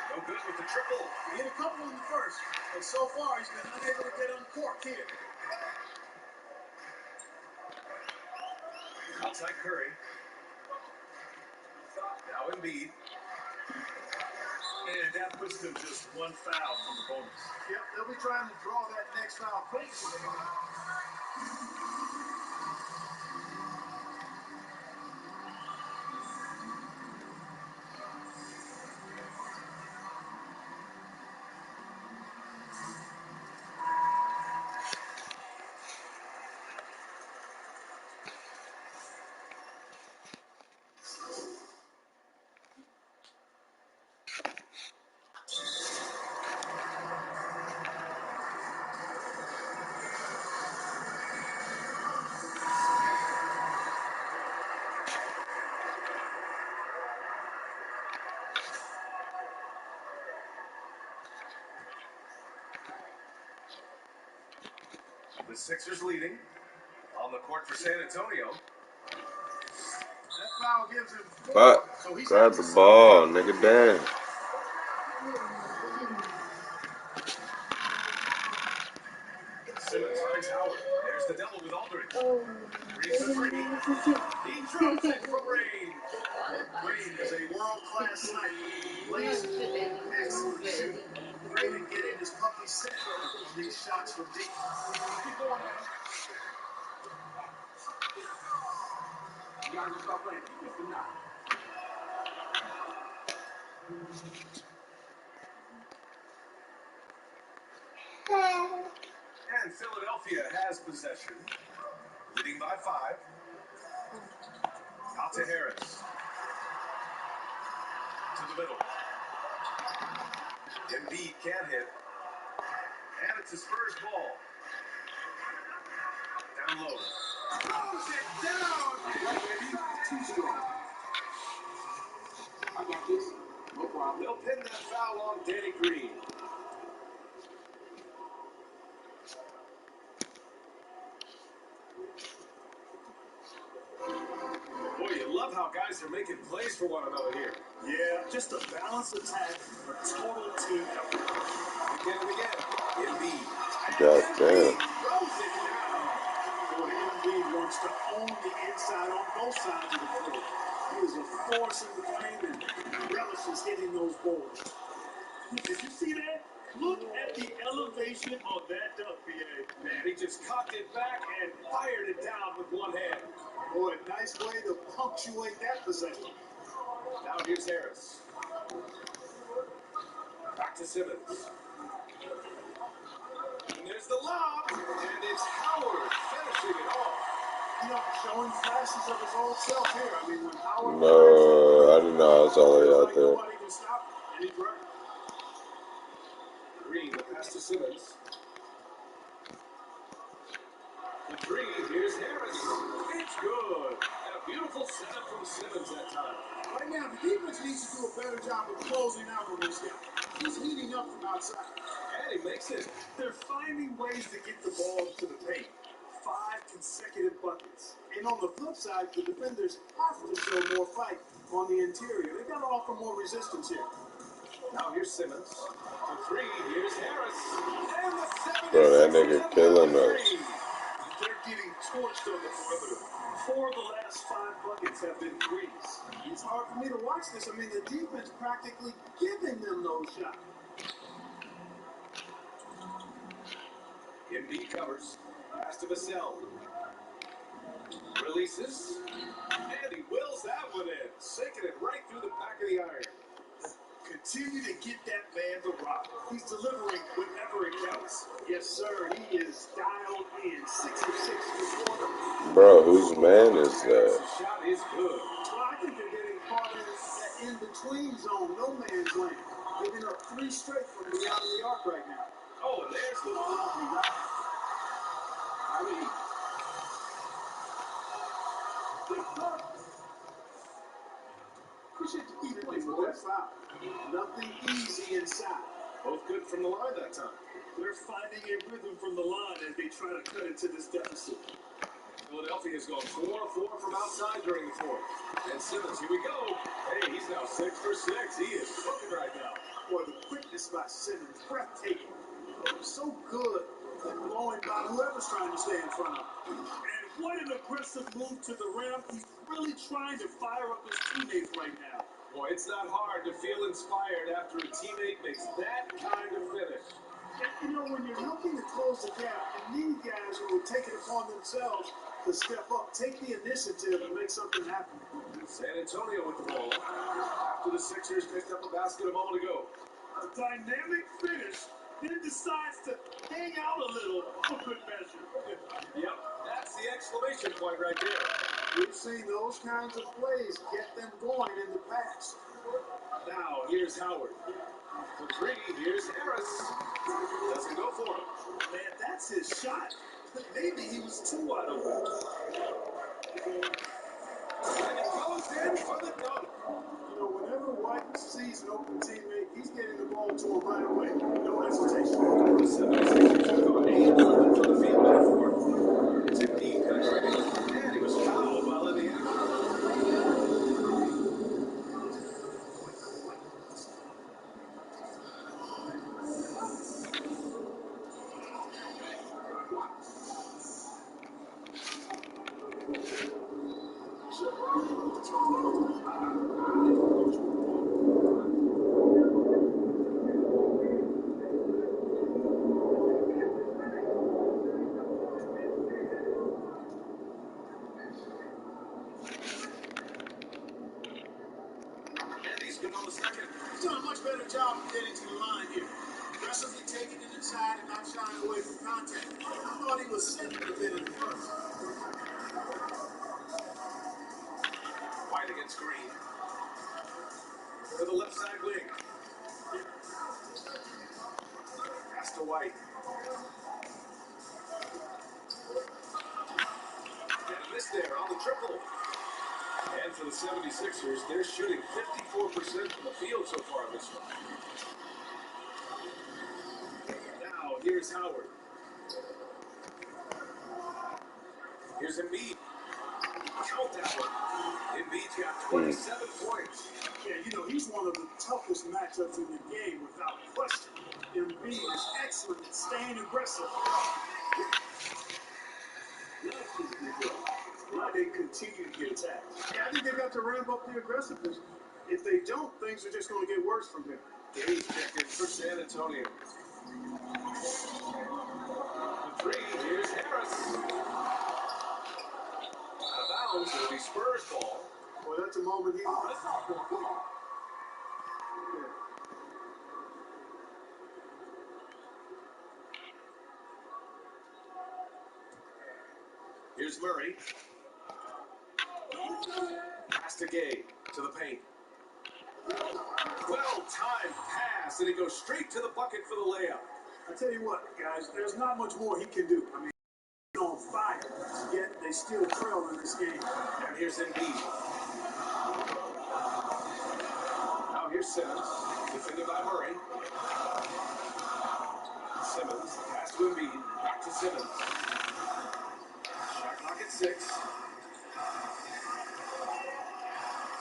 Speaker 2: No good with the triple. He hit a couple in the first, but so far he's been unable to get uncorked here. Outside Curry. Now Embiid. And that puts them just one foul from the bonus. Yep, they'll be trying to draw that next foul quick. The Sixers leading on the court for San Antonio. That foul gives him four.
Speaker 1: But
Speaker 2: So he's
Speaker 1: grab the ball, nigga, damn.
Speaker 2: Simmons finds Howard. There's the double with Aldridge. Green for three. He drops it from range. Green is a world-class sniper. Lazy, excellent shooter. Great at getting his puppy set on these shots from deep. Keep going, man. You gotta just stop playing. Keep it now. And Philadelphia has possession, leading by 5. Out to Harris. To the middle. Embiid can't hit. And it's his first ball. Down low. Throws it down. Right, baby. Too strong. I got this. No problem. They'll pin that foul on Danny Green. Boy, you love how guys are making plays for one another here. Yeah, just a balanced attack, a total team effort. Again and again. Embiid.
Speaker 1: God
Speaker 2: And
Speaker 1: damn.
Speaker 2: Embiid throws it down. Boy, Embiid wants to own the inside on both sides of the floor. He is a force in the paint and relishes hitting those balls. Did you see that? Look at the elevation on that dunk, BA. Man, he just cocked it back and fired it down with one hand. Boy, nice way to punctuate that possession. Now here's Harris. Back to Simmons. And there's the lob. And it's Howard finishing it off. You know, showing flashes of his old self here. I mean, when Howard...
Speaker 1: No, I didn't know I was all the way out there.
Speaker 2: Nobody can stop him. And he's right. Green, the pass to Simmons. The three, here's Harris. It's good. And a beautiful setup from Simmons that time. Right now, the defense needs to do a better job of closing out on this guy. He's heating up from outside. And he makes it. They're finding ways to get the ball to the paint. 5 consecutive buckets. And on the flip side, the defenders have to show more fight on the interior. They've got to offer more resistance here. Now here's Simmons. The three, here's Harris. And the 76
Speaker 1: Bro, that nigga killing us.
Speaker 2: They're getting torched on the perimeter. 4 of the last 5 buckets have been threes. It's hard for me to watch this. I mean, the defense practically giving them those shots. Embiid covers. Pass to Vassell. Releases. And he wills that one in. Sinking it right through the back of the iron. Continue to get that man the rock. He's delivering whenever it counts. Yes, sir. He is dialed in. 6 of 6 this quarter.
Speaker 1: Bro, whose man is that?
Speaker 2: The shot is good. Well, I think they're getting caught in that in-between zone, no man's land. Giving up 3 straight from beyond the arc right now. Oh, and there's the ball. I mean, appreciate the key points with that foul. Nothing easy inside. Both good from the line that time. They're finding a rhythm from the line as they try to cut into this deficit. Philadelphia's gone 4 of 4 from outside during the fourth. And Simmons, here we go. Hey, he's now 6 for 6. He is cooking right now. Boy, the quickness by Simmons, breathtaking. So good at blowing by whoever's trying to stay in front of him. And what an aggressive move to the rim. He's really trying to fire up his teammates right now. Boy, it's not hard to feel inspired after a teammate makes that kind of finish. And, you know, when you're looking to close the gap, you need guys who will take it upon themselves to step up, take the initiative, and make something happen. San Antonio with the ball. After the Sixers picked up a basket a moment ago. A dynamic finish, then decides to hang out a little for good measure. Yep, that's the exclamation point right there. We've seen those kinds of plays get them going in the past. Now, here's Howard. The three, here's Harris. Doesn't go for him. Man, that's his shot. Maybe he was too wide open. And it goes in for the dunk. You know, whenever White sees an open teammate, he's getting the ball to him right away. No hesitation. The 76ers have gone 8-11 from the field in the fourth. It's Embiid penetrating. And he was fouled while in the act. He's done a much better job of getting to the line here. Aggressively taking it inside and not shying away from contact. I thought he was sitting a bit at first. White against Green. To the left side wing. Pass to White.
Speaker 3: White. And missed there on the triple. And for the 76ers, they're shooting 54% from the field so far this one. Now, here's Howard. Here's Embiid. Count that one. Embiid's got 27 points.
Speaker 2: Yeah, you know, he's one of the toughest matchups in the game, without question. Embiid is excellent at staying aggressive.
Speaker 3: Why they continue to get attacked.
Speaker 2: Yeah, I think they got to ramp up the aggressiveness. If they don't, things are just going to get worse from here.
Speaker 3: Gage checking for San Antonio. The three, here's Harris. Out of bounds, it'll be Spurs ball.
Speaker 2: Well, that's a moment he...
Speaker 3: Here's Murray. Pass to Gay to the paint. Well-timed pass, and he goes straight to the bucket for the layup.
Speaker 2: I tell you what, guys, there's not much more he can do. I mean, he's on fire, yet they still trail in this game.
Speaker 3: And here's Embiid. Now here's Simmons, defended by Murray. Simmons, pass to Embiid, back to Simmons. Shot clock at 6.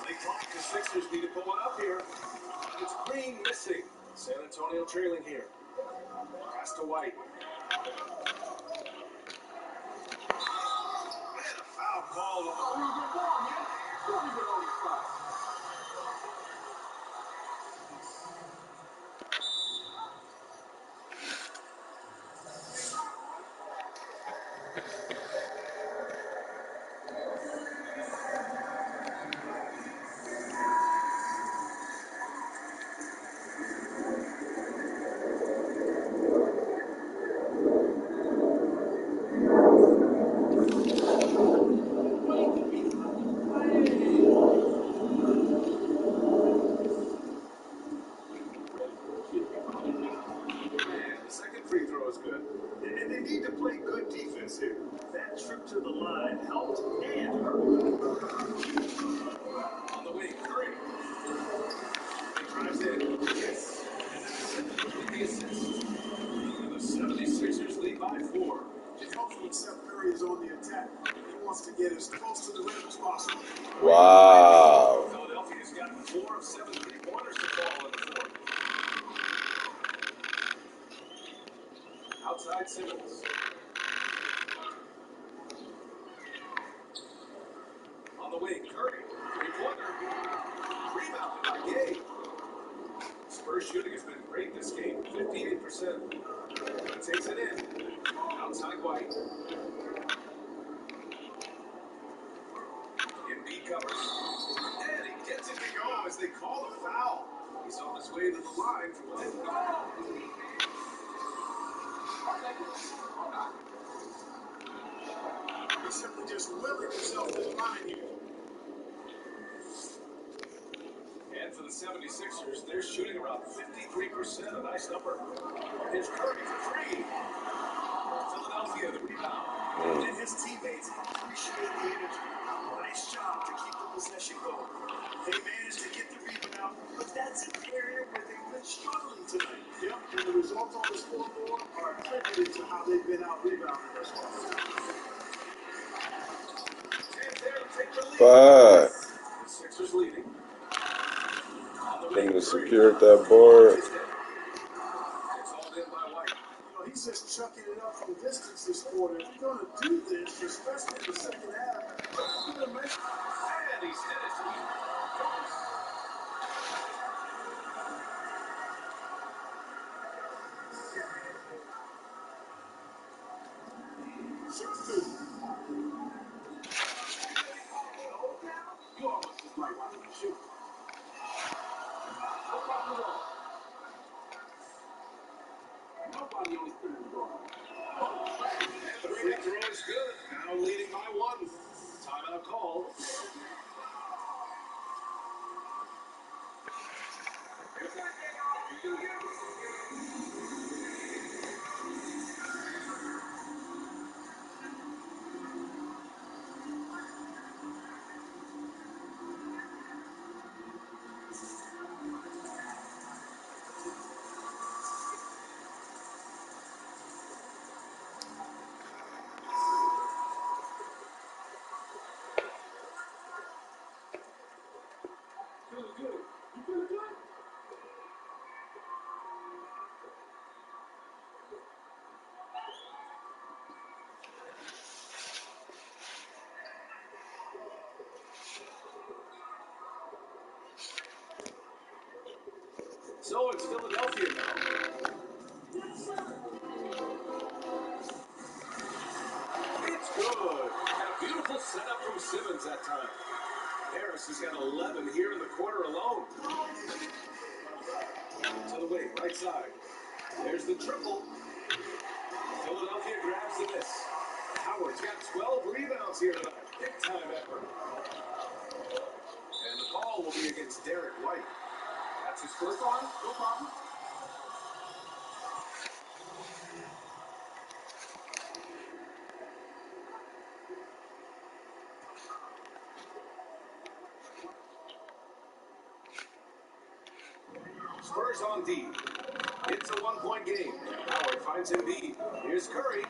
Speaker 3: They clock, the Sixers need to pull it up here. It's Green missing. San Antonio trailing here. Pass to White. And a foul call on the second free throw is good.
Speaker 2: And they need to play good defense here. That trip to the line helped and hurt.
Speaker 3: On the wing, Curry. He drives in. Yes. And that's the assist. And the 76ers lead by 4.
Speaker 2: It helps when Seth Curry is on the attack. He wants to get as close to the rim as possible.
Speaker 1: Wow.
Speaker 3: Philadelphia's gotten 4 of 7 3-pointers to fall in the fourth. Outside Simmons. On the wing, Curry. 3-pointer. Rebounded by Gay. Spurs shooting has been great this game. 58%. Takes it in. Outside White. Embiid covers. And he gets it to go as they call a foul. He's on his way to the line for one.
Speaker 2: He's simply just willing himself to the line here.
Speaker 3: And for the 76ers, they're shooting around 53%, a nice number. Here's Curry for 3. Philadelphia, the rebound.
Speaker 2: And his teammates appreciate the energy. Nice job to keep the possession going. They managed to get the rebound, but that's an area where they've been struggling tonight. Yep, and the results on the scoreboard are attributed to how they've been out-rebounded thus far.
Speaker 3: And there to take the lead.
Speaker 1: Fuck.
Speaker 3: The Sixers leading.
Speaker 1: Couldn't have secured that board.
Speaker 3: It's all in by White.
Speaker 2: You know, he's just chucking it up from distance this quarter. If you're going to do this, especially in the second half, you're going to make...
Speaker 3: And he's hit it.
Speaker 2: You almost just like watching him shoot. No problem at all. Nobody on his team is going.
Speaker 3: And the free throw is good. Now leading by 1. Timeout call.
Speaker 2: So it's Philadelphia now. It's good. And a beautiful setup from Simmons that time. Harris has got 11 here in the quarter alone. To the wing, right side. There's the triple. Philadelphia grabs the miss. Howard's got 12 rebounds here tonight. Big time effort. And the call will be against Derek White. That's his first one. No problem. Spurs on D. It's a one-point game. Howard finds Embiid. Here's Curry.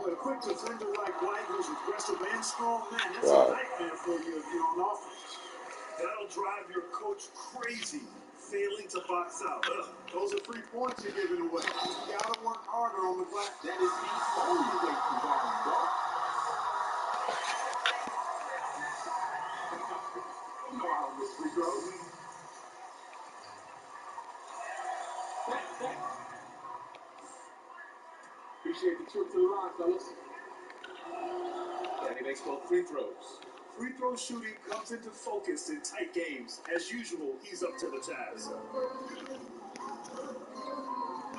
Speaker 2: With a quick defender like White, who's aggressive and strong, man, that's a nightmare for you if you're on offense. That'll drive your coach crazy, failing to box out. Those are 3 points you're giving away. You gotta work harder on the glass. That is the only way to guard him, bro. You know how this free throws. Appreciate the trip to the line, fellas. And he makes both free throws. Free throw shooting comes into focus in tight games. As usual, he's up to the task.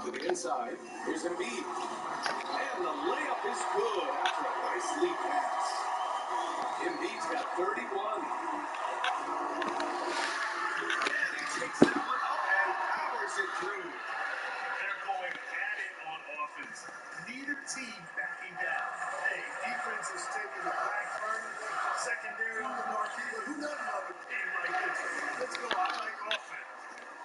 Speaker 2: To the inside, here's Embiid. And the layup is good after a nice lead pass. Embiid's got 31. And he takes that one up and powers it through. They're going at it on offense. Neither team backing down. Hey, defense is taking the back burner. Secondary on the marquee. But who doesn't love a game like this? Let's go. I like offense.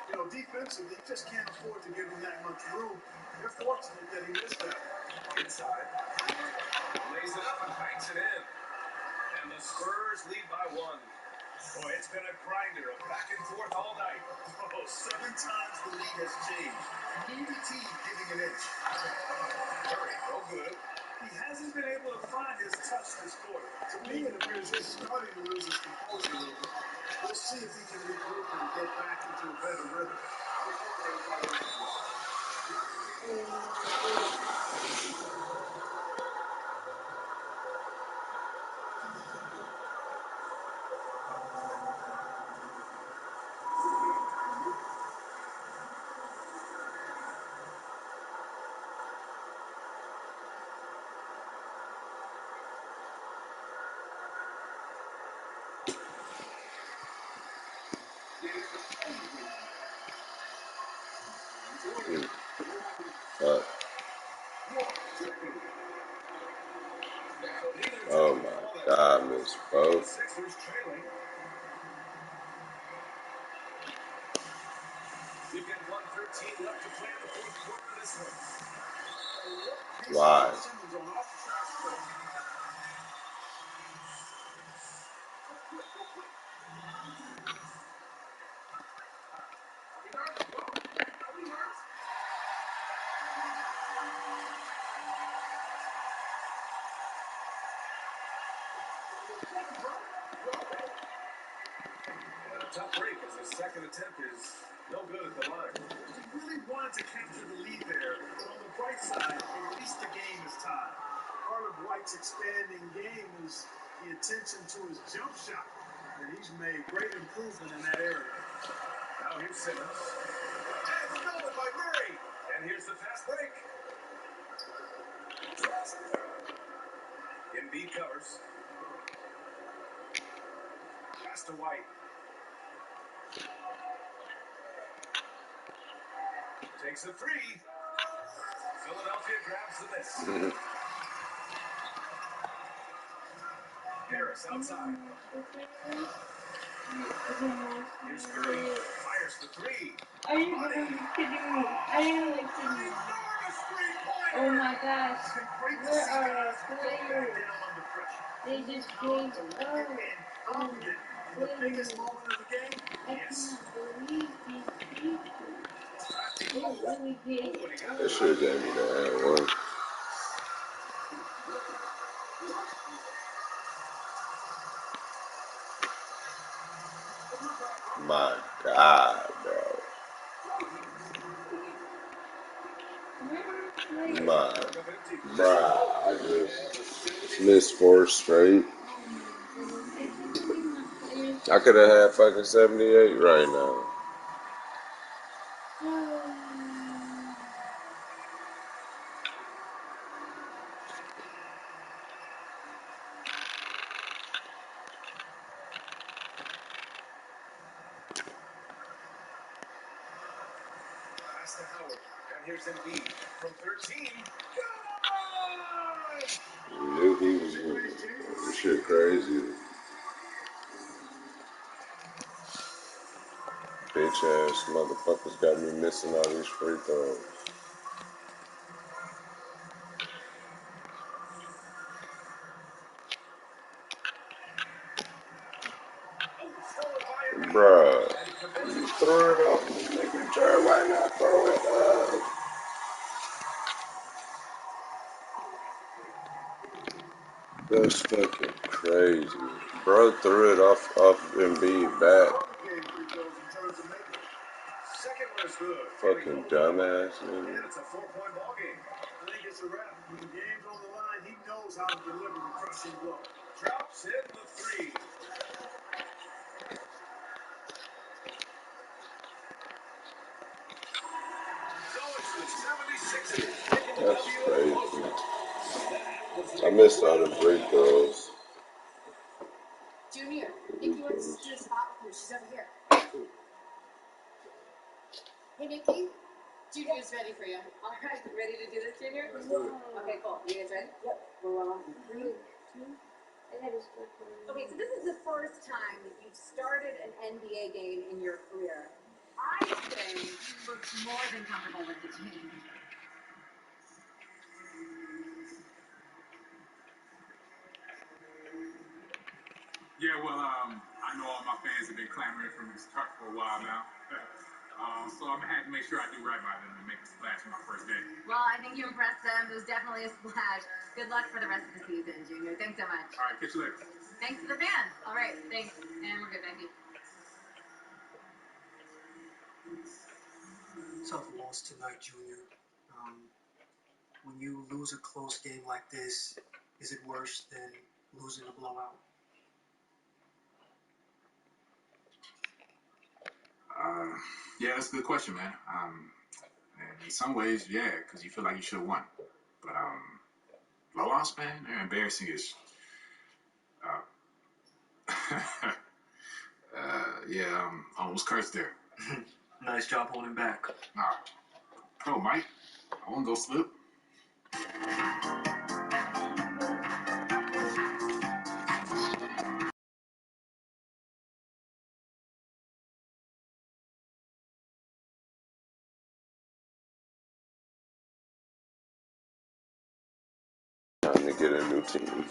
Speaker 2: You know, defensively, you just can't afford to give him that much room. They're fortunate that he missed that. Inside. Lays it up and banks it in. And the Spurs lead by 1. Boy, it's been a grinder of back and forth all night. Oh, 7 times the lead has changed. Neither team giving an inch. Curry, no good. He hasn't been able to find his touch this quarter. To me, it appears he's starting to lose his composure a little bit. We'll see if he can regroup and get back into a better rhythm.
Speaker 1: Oh my God, Miss Bo.
Speaker 2: Sixers trailing. We've got 1:13 left to play in the fourth quarter of this one.
Speaker 1: Why?
Speaker 2: And a tough break as his second attempt is no good at the line. He really wanted to capture the lead there, but on the bright side, at least the game is tied. Part of White's expanding game is the attention to his jump shot, and he's made great improvement in that area. Now here's Simmons. And stolen by Murray. And here's the fast break. Embiid covers. Pass to White. Takes a three. Philadelphia grabs the miss. Harris outside. Here's Curry. Fires the three.
Speaker 7: Are you kidding me? Are you kidding me? Oh my gosh. Where are our players? They just gave up. Oh,
Speaker 2: The biggest moment of the game?
Speaker 7: I cannot believe these people. They really gave up.
Speaker 1: They should have gave me that one. My God, bro. Bruh, I just missed 4 straight.
Speaker 7: I can't believe my players.
Speaker 1: I could have had fucking 78 right now.
Speaker 3: Pass to Howard. And here's Embiid from 13.
Speaker 1: Knew he was winning. This shit crazy. Bitch ass motherfuckers got me missing all these free throws. Bruh, you throw it up. Nigga, try why not throw it up? That's fucking crazy. Bro threw it off Embiid back.
Speaker 3: Second one is good.
Speaker 1: Fucking dumbass nigga.
Speaker 3: And it's a 4-point ball game. I think it's a wrap. When the game's on the line, he knows how to deliver the crushing blow. Drops in the three. So it's the 76ers taking the
Speaker 1: That's
Speaker 3: W at
Speaker 1: crazy.
Speaker 3: closer.
Speaker 1: I missed all the free throws.
Speaker 2: Junior, Nikki wants to do a spot with you. She's over here. Hey, Nikki. Junior's ready for you. All right, ready to do this, Junior? Okay, cool. You guys ready? Yep. We're on 3, 2. Okay, so this is the first time that you've started an NBA game in your career. I say you look more than comfortable with the team.
Speaker 5: Yeah, well, I know all my fans have been clamoring from this turf for a while now. So I'm gonna have to make sure I do right by them and make a splash on my first day.
Speaker 2: Well, I think you impressed them. It was definitely a splash. Good luck for the rest of the season, Junior. Thanks so much.
Speaker 5: All right, catch you later.
Speaker 2: Thanks to the fans. All right, thanks. And we're good, thank you.
Speaker 8: Tough loss tonight, Junior. When you lose a close game like this, is it worse than losing a blowout?
Speaker 5: Yeah, that's a good question, man. In some ways, yeah, because you feel like you should have won. But blowouts, man, they're embarrassing as. Yeah, almost cursed there.
Speaker 8: Nice job holding back.
Speaker 5: Nah, pro, Mike. I won't go slip.
Speaker 1: Time to get a new team.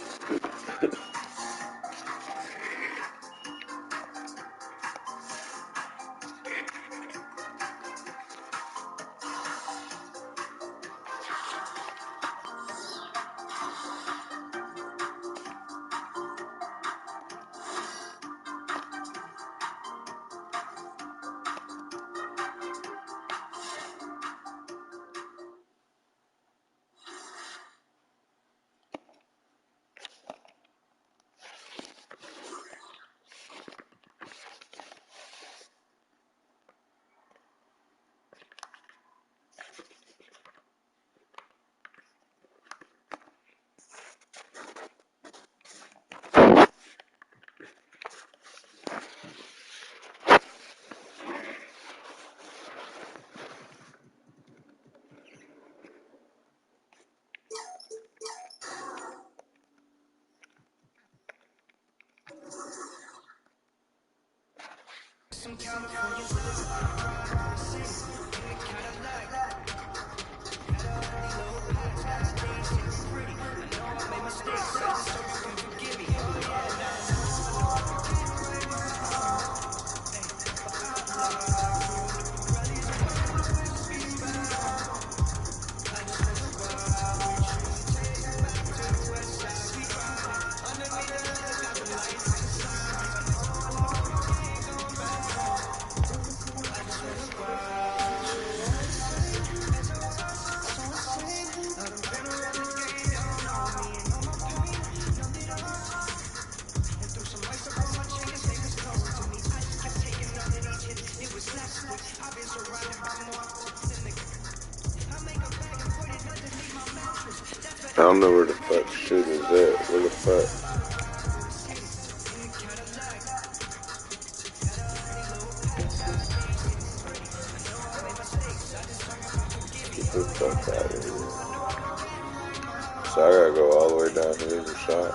Speaker 1: don't know where the fuck shit is at. Where the fuck? Get the fuck out of here. So I gotta go all the way down here to shop.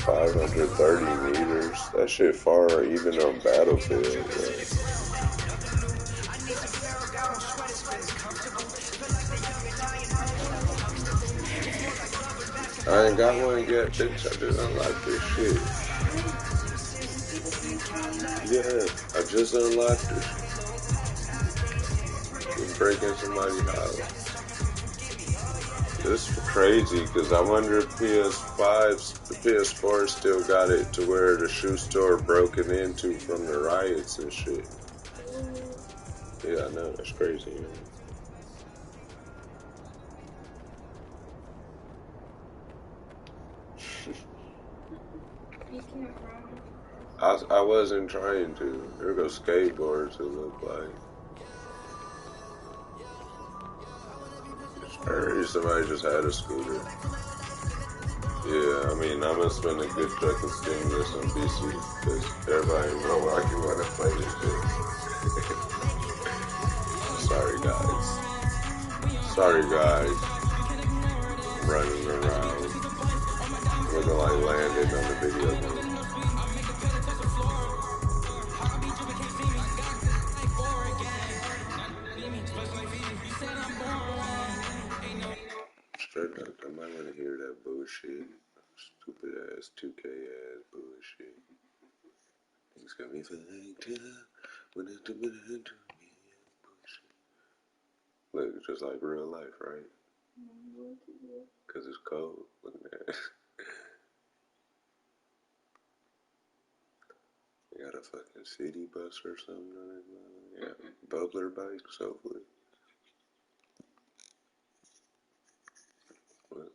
Speaker 1: $530 meters. That shit far even on Battlefield, bro. I ain't got one yet, bitch. I just unlocked this shit. Yeah, I just unlocked this shit. Been breaking somebody's house. This is crazy, because I wonder if the PS4 still got it to where the shoe store broken into from the riots and shit. Yeah, I know, that's crazy, man.
Speaker 7: You can't run.
Speaker 1: I wasn't trying to. There goes skateboards, it looked like. Or somebody just had a scooter. Yeah, I mean, I'm gonna spend a good fucking stimulus on PC, because everybody in Milwaukee wanna play this shit. Sorry, guys. Sorry, guys. Running around, looking like Landon on the video game. Straight up, I might want to hear that bullshit. Stupid ass 2K ass bullshit. It's gonna be fine when it's a minute to me. Bullshit. Look, just like real life, right? Because it's cold. Look at that. You got a fucking city bus or something on it? Yeah, bubbler bikes, hopefully. What?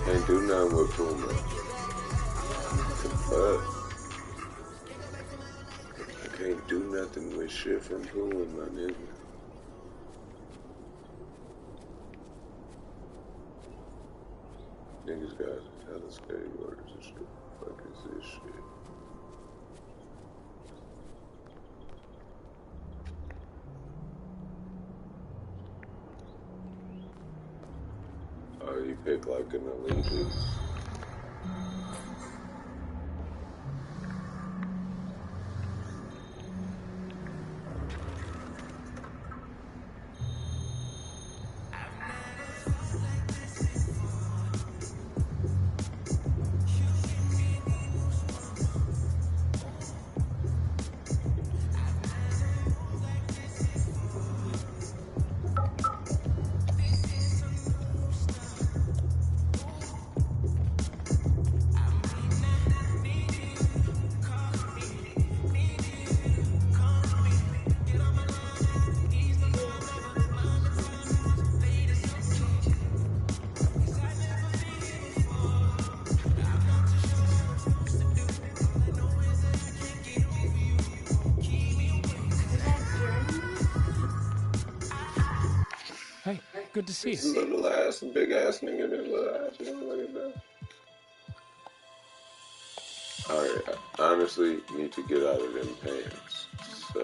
Speaker 1: Can't do nothing with Puma. The fuck? I can't do nothing with shit from Puma, my nigga. Niggas got hella skateboarders and shit. The fuck is this shit? Oh, you pick like an elite.
Speaker 9: Hey, good to see you.
Speaker 1: This little ass, big ass nigga, this little ass, you know, look at that. Alright, I honestly need to get out of them pants. So,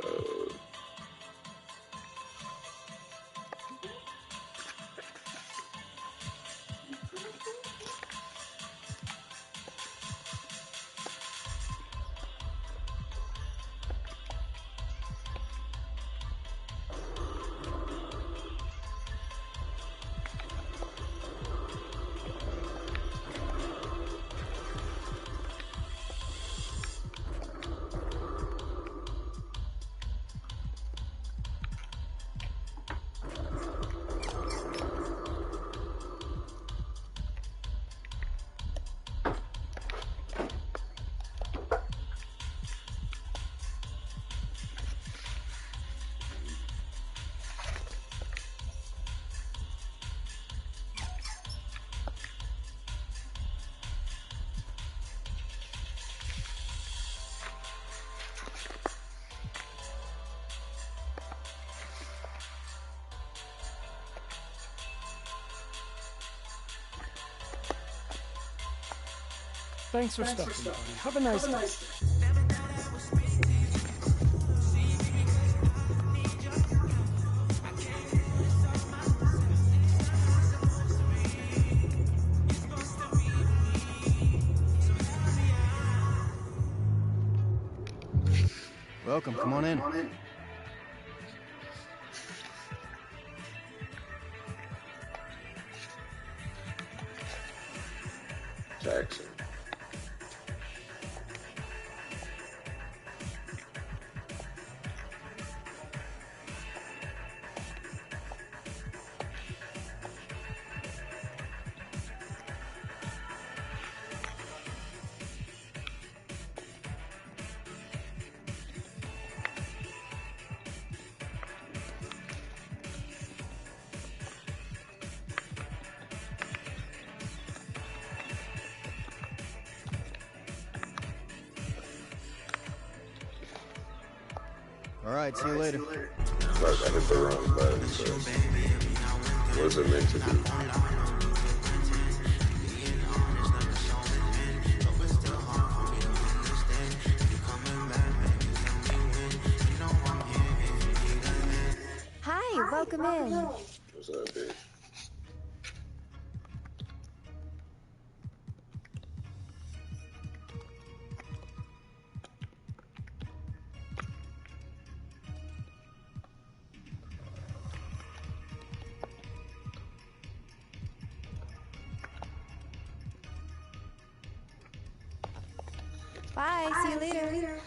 Speaker 9: Thanks for stopping by. Have a nice day.
Speaker 10: Welcome, come on in.
Speaker 1: Jackson.
Speaker 10: Alright, see you later.
Speaker 1: Fuck, I hit the wrong button, but wasn't meant to be.
Speaker 11: Hi, welcome in.
Speaker 1: What's up, bitch?
Speaker 11: Bye, see you later.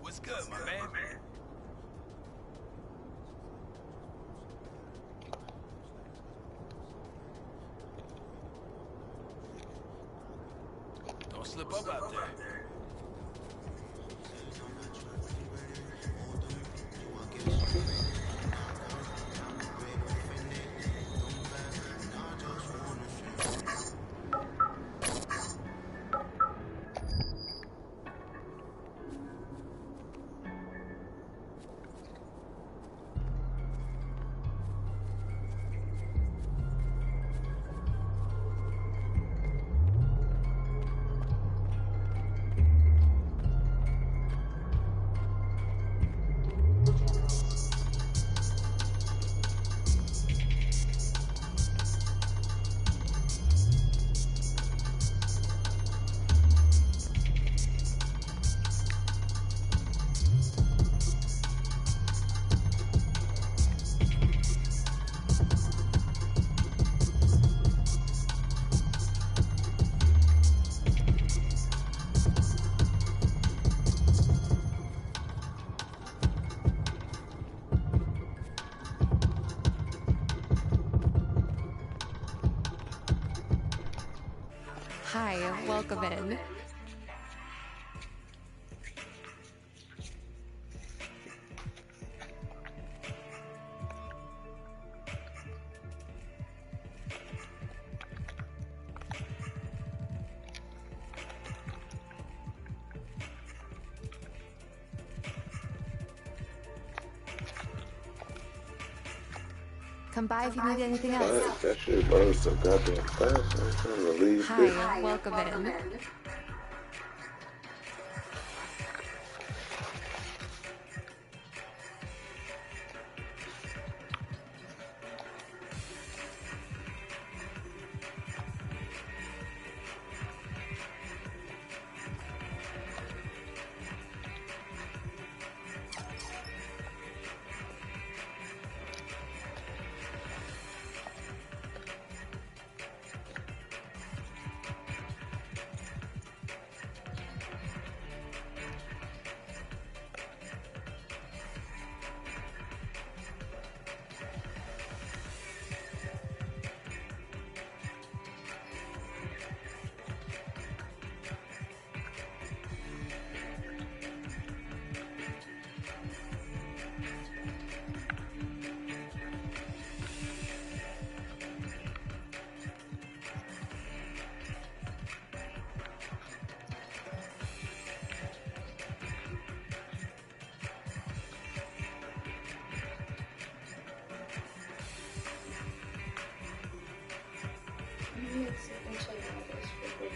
Speaker 12: What's good, my man? Don't slip up out there.
Speaker 11: Hi, welcome in. Come by if you need anything else.
Speaker 1: Fuck, that shit loads so goddamn fast. I'm trying to leave.
Speaker 11: Hi, welcome in.
Speaker 7: me sit and check out this real quick.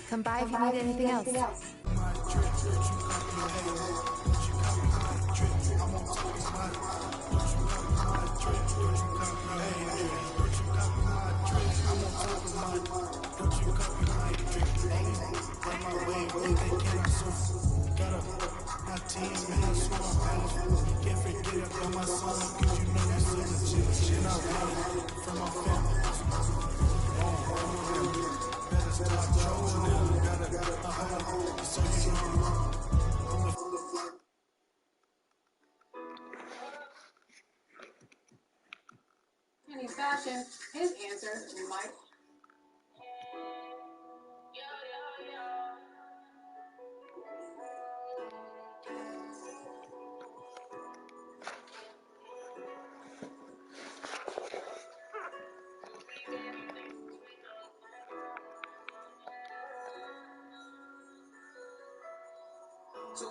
Speaker 11: Come by if you need anything else.
Speaker 2: Any fashion, his answer might. So